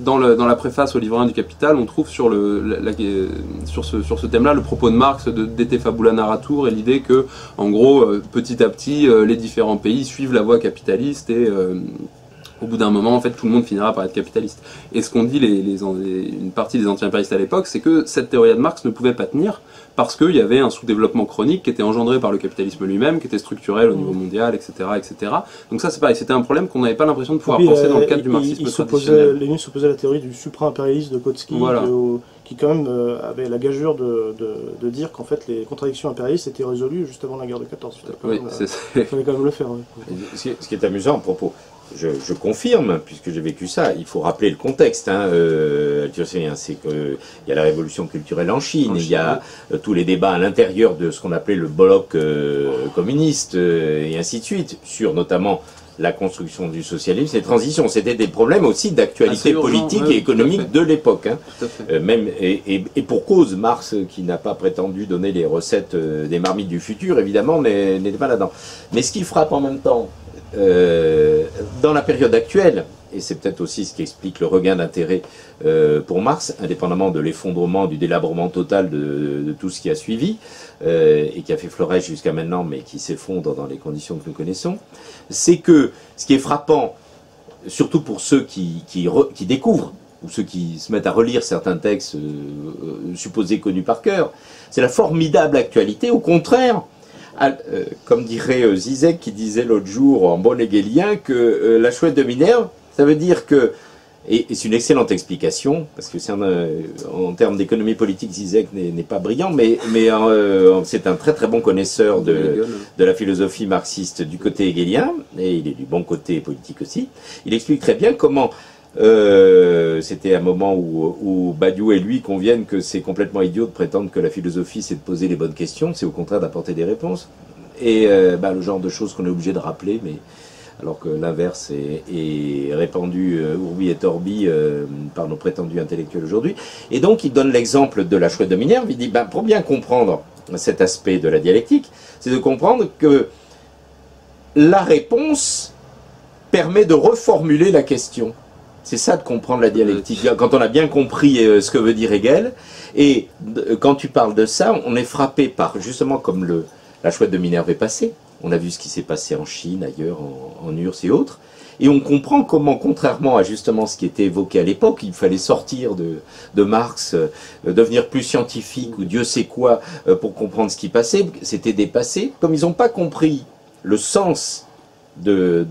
dans la préface au livre 1 du Capital, on trouve sur ce thème-là le propos de Marx d'Ete fabula narratur, et l'idée que, en gros, petit à petit, les différents pays suivent la voie capitaliste, et au bout d'un moment, en fait, tout le monde finira par être capitaliste. Et ce qu'ont dit une partie des anti-impérialistes à l'époque, c'est que cette théorie de Marx ne pouvait pas tenir, parce qu'il y avait un sous-développement chronique qui était engendré par le capitalisme lui-même, qui était structurel au niveau mondial, etc. etc. Donc ça, c'est pareil, c'était un problème qu'on n'avait pas l'impression de pouvoir penser dans le cadre du marxisme traditionnel. Lénine s'opposait à la théorie du supra-impérialisme de Kautsky, voilà, qui quand même avait la gageure de dire qu'en fait les contradictions impérialistes étaient résolues juste avant la guerre de 14. Oui, il fallait quand même le faire. Oui. Ce qui est amusant à propos, je confirme, puisque j'ai vécu ça, il faut rappeler le contexte. C'est qu'il y a la révolution culturelle en Chine, il y a tous les débats à l'intérieur de ce qu'on appelait le bloc communiste, et ainsi de suite, sur notamment la construction du socialisme, les transitions. C'était des problèmes aussi d'actualité politique et économique de l'époque. Et pour cause, Marx, qui n'a pas prétendu donner les recettes des marmites du futur, évidemment, n'était pas là-dedans. Mais ce qui frappe en même temps, dans la période actuelle, et c'est peut-être aussi ce qui explique le regain d'intérêt pour Marx, indépendamment de l'effondrement, du délabrement total de tout ce qui a suivi, et qui a fait Florès jusqu'à maintenant, mais qui s'effondre dans les conditions que nous connaissons, c'est que ce qui est frappant, surtout pour ceux qui découvrent, ou ceux qui se mettent à relire certains textes supposés connus par cœur, c'est la formidable actualité, au contraire, comme dirait Zizek, qui disait l'autre jour en bon hegelien que la chouette de Minerve, ça veut dire que, et c'est une excellente explication, parce que en termes d'économie politique, Zizek n'est pas brillant, mais c'est un très très bon connaisseur de la philosophie marxiste du côté hegelien, et il est du bon côté politique aussi. Il explique très bien comment c'était un moment où Badiou et lui conviennent que c'est complètement idiot de prétendre que la philosophie c'est de poser les bonnes questions, c'est au contraire d'apporter des réponses. Et le genre de choses qu'on est obligé de rappeler, mais alors que l'inverse est répandu urbi et orbi par nos prétendus intellectuels aujourd'hui. Et donc il donne l'exemple de la chouette de Minerve. Il dit pour bien comprendre cet aspect de la dialectique, c'est de comprendre que la réponse permet de reformuler la question. C'est ça de comprendre la dialectique. Quand on a bien compris ce que veut dire Hegel, et quand tu parles de ça, on est frappé par, justement comme la chouette de Minerve est passée, on a vu ce qui s'est passé en Chine, ailleurs, en URSS et autres, Et on comprend comment, contrairement à justement ce qui était évoqué à l'époque, il fallait sortir de Marx, devenir plus scientifique ou Dieu sait quoi pour comprendre ce qui passait, c'était dépassé. Comme ils n'ont pas compris le sens de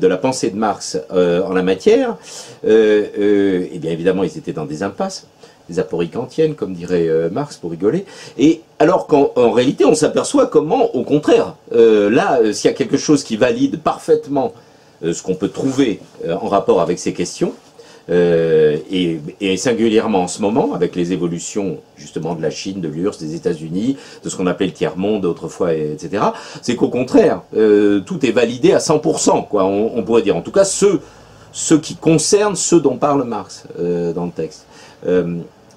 la pensée de Marx en la matière, et bien évidemment ils étaient dans des impasses, des apories kantiennes, comme dirait Marx pour rigoler, et alors qu'en réalité on s'aperçoit comment, au contraire, s'il y a quelque chose qui valide parfaitement ce qu'on peut trouver en rapport avec ces questions, et singulièrement en ce moment, avec les évolutions justement de la Chine, de l'URSS, des États-Unis, de ce qu'on appelait le tiers-monde autrefois, etc., c'est qu'au contraire, tout est validé à 100%, quoi, on pourrait dire. En tout cas, ceux qui concernent ceux dont parle Marx dans le texte.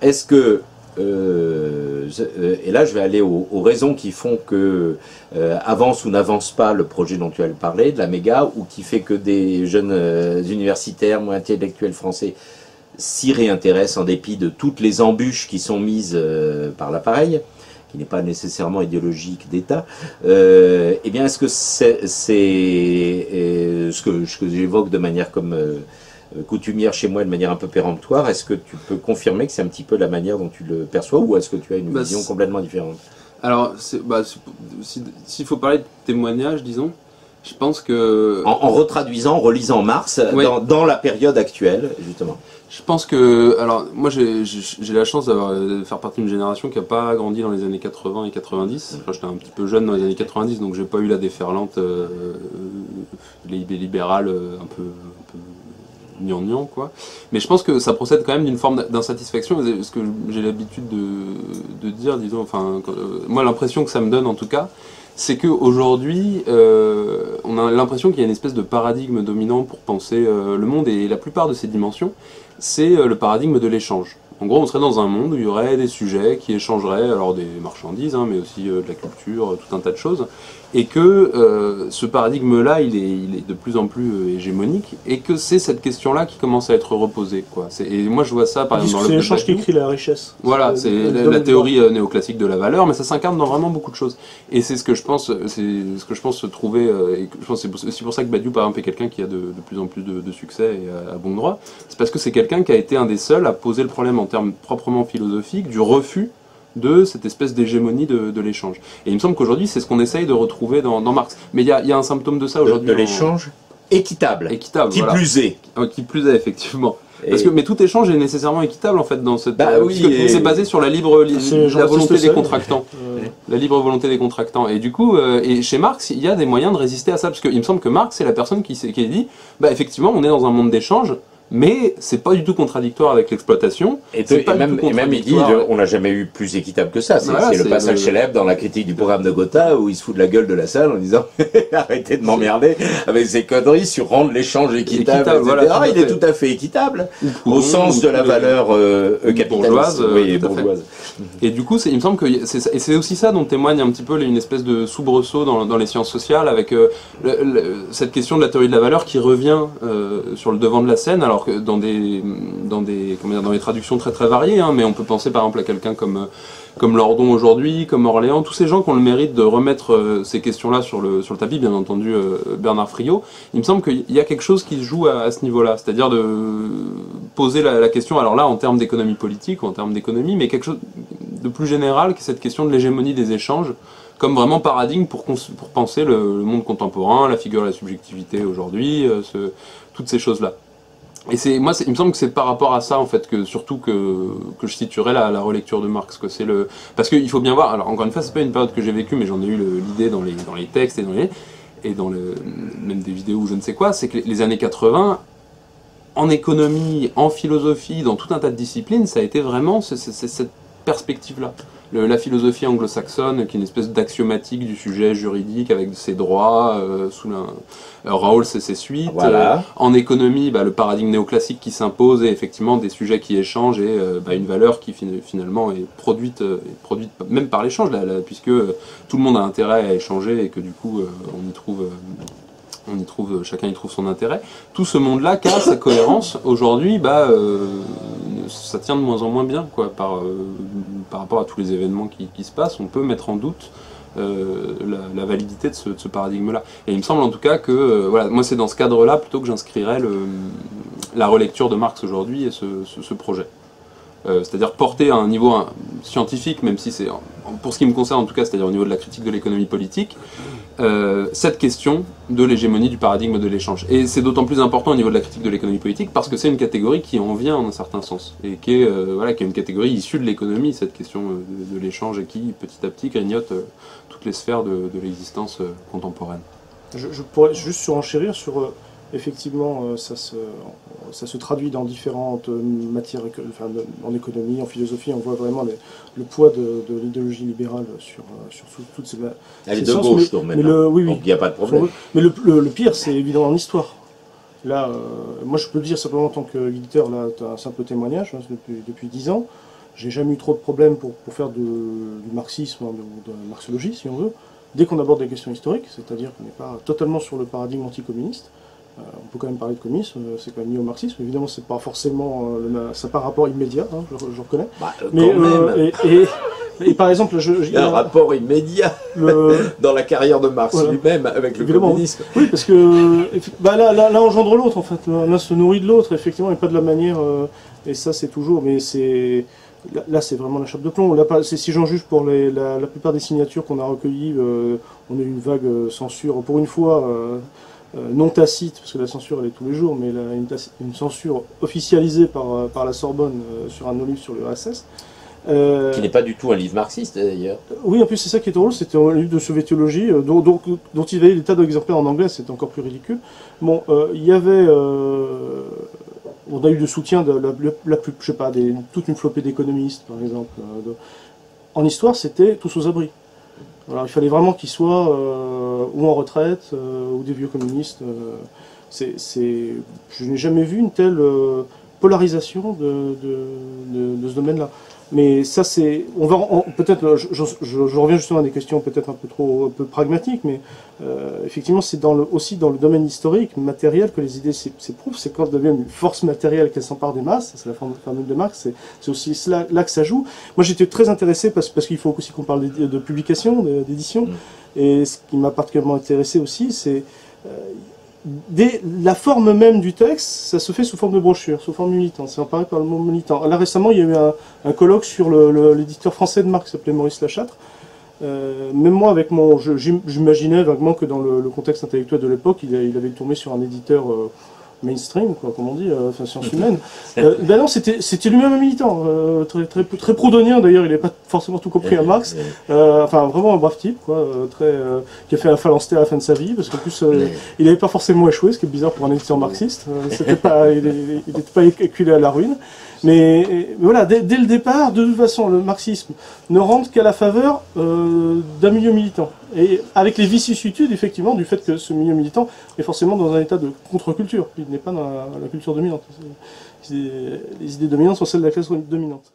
Est-ce que... et là, je vais aller aux raisons qui font que avance ou n'avance pas le projet dont tu as parlé, de la méga, ou qui fait que des jeunes universitaires ou intellectuels français s'y réintéressent en dépit de toutes les embûches qui sont mises par l'appareil, qui n'est pas nécessairement idéologique d'État. Eh bien, est-ce que c'est ce que j'évoque de manière comme... coutumière chez moi de manière un peu péremptoire, est-ce que tu peux confirmer que c'est un petit peu la manière dont tu le perçois, ou est-ce que tu as une vision complètement différente? Alors, s'il faut parler de témoignage, disons, je pense que... En retraduisant, en relisant Marx, ouais, dans la période actuelle, justement. Je pense que... Alors, moi, j'ai la chance de faire partie d'une génération qui n'a pas grandi dans les années 80 et 90. Enfin, j'étais un petit peu jeune dans les années 90, donc j'ai pas eu la déferlante libérale un peu gnangnan, quoi. Mais je pense que ça procède quand même d'une forme d'insatisfaction, ce que j'ai l'habitude de dire, disons, enfin, moi l'impression que ça me donne en tout cas, c'est qu'aujourd'hui, on a l'impression qu'il y a une espèce de paradigme dominant pour penser le monde, et la plupart de ces dimensions, c'est le paradigme de l'échange. En gros, on serait dans un monde où il y aurait des sujets qui échangeraient, alors des marchandises, hein, mais aussi de la culture, tout un tas de choses, et que ce paradigme-là, il est de plus en plus hégémonique, et que c'est cette question-là qui commence à être reposée, quoi. Et moi, je vois ça, par exemple, dans c'est l'échange qui crée la richesse. Voilà, c'est la théorie néoclassique de la valeur, mais ça s'incarne dans vraiment beaucoup de choses. Et c'est ce que je pense, se trouver, et je pense c'est aussi pour ça que Badiou, par exemple, est quelqu'un qui a de plus en plus de succès et à bon droit. C'est parce que c'est quelqu'un qui a été un des seuls à poser le problème en termes proprement philosophiques du refus de cette espèce d'hégémonie de l'échange. Et il me semble qu'aujourd'hui, c'est ce qu'on essaye de retrouver dans Marx. Mais il y a un symptôme de ça aujourd'hui. De l'échange équitable. Équitable, qui voilà. Plus est. Qui plus est, effectivement. Parce que, mais tout échange est nécessairement équitable, en fait, dans cette... oui, c'est basé sur la volonté des contractants. La libre volonté des contractants. Et du coup, et chez Marx, il y a des moyens de résister à ça. Parce qu'il me semble que Marx, c'est la personne qui a dit, bah, effectivement, on est dans un monde d'échange, mais c'est pas du tout contradictoire avec l'exploitation. Et même il dit, on n'a jamais eu plus équitable que ça. C'est le passage célèbre dans la critique du programme de Gotha où il se fout de la gueule de la salle en disant arrêtez de m'emmerder avec ces conneries sur rendre l'échange équitable, etc. Voilà, il est tout à fait équitable au sens de la valeur capitaliste bourgeoise. Et du coup, il me semble que c'est aussi ça dont témoigne un petit peu une espèce de soubresaut dans les sciences sociales, avec cette question de la théorie de la valeur qui revient sur le devant de la scène. Alors que dans des traductions très très variées, hein, mais on peut penser par exemple à quelqu'un comme Lordon aujourd'hui, comme Orléans, tous ces gens qui ont le mérite de remettre ces questions-là sur le tapis, bien entendu Bernard Friot. Il me semble qu'il y a quelque chose qui se joue à ce niveau-là, c'est-à-dire de poser la question, alors là en termes d'économie politique ou en termes d'économie, mais quelque chose de plus général, qui est cette question de l'hégémonie des échanges, comme vraiment paradigme pour penser le monde contemporain, la figure de la subjectivité aujourd'hui, toutes ces choses-là. Et il me semble que c'est par rapport à ça, en fait, surtout que je situerais la relecture de Marx, que c'est parce qu'il faut bien voir, alors encore une fois, c'est pas une période que j'ai vécue, mais j'en ai eu l'idée dans les textes et dans même des vidéos ou je ne sais quoi, c'est que les années 80, en économie, en philosophie, dans tout un tas de disciplines, ça a été vraiment cette perspective-là. La philosophie anglo-saxonne, qui est une espèce d'axiomatique du sujet juridique avec ses droits, Rawls et ses suites. Voilà. En économie, le paradigme néoclassique qui s'impose et effectivement des sujets qui échangent et une valeur qui finalement est produite même par l'échange, puisque tout le monde a intérêt à échanger et que du coup chacun y trouve son intérêt. Tout ce monde-là casse sa cohérence. Aujourd'hui, ça tient de moins en moins bien, quoi, par rapport à tous les événements qui se passent. On peut mettre en doute la validité de ce paradigme-là. Et il me semble en tout cas que, voilà, moi c'est dans ce cadre-là plutôt que j'inscrirais la relecture de Marx aujourd'hui et ce projet. C'est-à-dire porter à un niveau scientifique, même si c'est, pour ce qui me concerne en tout cas, c'est-à-dire au niveau de la critique de l'économie politique, cette question de l'hégémonie du paradigme de l'échange. Et c'est d'autant plus important au niveau de la critique de l'économie politique parce que c'est une catégorie qui en vient en un certain sens, et qui est, voilà, qui est une catégorie issue de l'économie, cette question de l'échange, et qui petit à petit grignote toutes les sphères de l'existence contemporaine. Je pourrais juste surenchérir sur... effectivement, ça se traduit dans différentes matières, enfin, en économie, en philosophie, on voit vraiment le poids de l'idéologie libérale sur toutes ces sciences. Elle est de gauche, donc maintenant, oui, donc il n'y a pas de problème. Mais le pire, c'est évidemment en histoire. Là, moi je peux dire simplement en tant qu'éditeur, là, tu as un simple témoignage, hein, depuis 10 ans, j'ai jamais eu trop de problèmes pour faire du marxisme, ou de la marxologie, si on veut, dès qu'on aborde des questions historiques, c'est-à-dire qu'on n'est pas totalement sur le paradigme anticommuniste. On peut quand même parler de communisme, c'est quand même néo-marxisme, évidemment c'est pas forcément, ça n'a pas un rapport immédiat, hein, je reconnais. Bah, mais et par exemple, il y a un rapport immédiat dans la carrière de Marx lui-même avec le communisme. Oui, parce que l'un engendre l'autre en fait, l'un se nourrit de l'autre, effectivement, et pas de la manière, et ça c'est toujours, mais c'est... Là, c'est vraiment la chape de plomb. Là, si j'en juge pour la plupart des signatures qu'on a recueillies, on a eu une vague censure, pour une fois, non tacite, parce que la censure elle est tous les jours, mais une censure officialisée par la Sorbonne sur un livre sur le RSS. Qui n'est pas du tout un livre marxiste d'ailleurs. Oui, en plus c'est ça qui est drôle, c'était un livre de soviétologie, dont il y avait des tas d'exemplaires en anglais, c'était encore plus ridicule. Bon, il y avait... on a eu de soutien de je sais pas, toute une flopée d'économistes, par exemple. En histoire, c'était tous aux abris. Alors, il fallait vraiment qu'ils soient ou en retraite, ou des vieux communistes. Je n'ai jamais vu une telle polarisation de ce domaine-là. Mais ça, c'est... peut-être, je reviens justement à des questions peut-être un peu pragmatiques, mais effectivement, c'est aussi dans le domaine historique, matériel, que les idées s'éprouvent. C'est quand elles deviennent une force matérielle qu'elles s'emparent des masses, c'est la formule de Marx, c'est aussi là que ça joue. Moi, j'étais très intéressé, parce qu'il faut aussi qu'on parle de publication, d'édition, et ce qui m'a particulièrement intéressé aussi, c'est... la forme même du texte, ça se fait sous forme de brochure, sous forme militante, c'est emparé par le mot militant. Là récemment, il y a eu un colloque sur l'éditeur français de Marx qui s'appelait Maurice Lachâtre. Même moi, avec j'imaginais vaguement que dans le contexte intellectuel de l'époque, il avait tombé sur un éditeur mainstream, quoi, comme on dit, enfin sciences humaines. Ben non, c'était lui-même un militant, très proudhonien d'ailleurs, il n'avait pas forcément tout compris à Marx, enfin vraiment un brave type, quoi, qui a fait la phalanstée à la fin de sa vie, parce qu'en plus il n'avait pas forcément échoué, ce qui est bizarre pour un éditeur marxiste, il n'était pas éculé à la ruine. Mais voilà, dès le départ, de toute façon, le marxisme ne rentre qu'à la faveur d'un milieu militant. Et avec les vicissitudes, effectivement, du fait que ce milieu militant est forcément dans un état de contre-culture. Il n'est pas dans la culture dominante. Les idées dominantes sont celles de la classe dominante.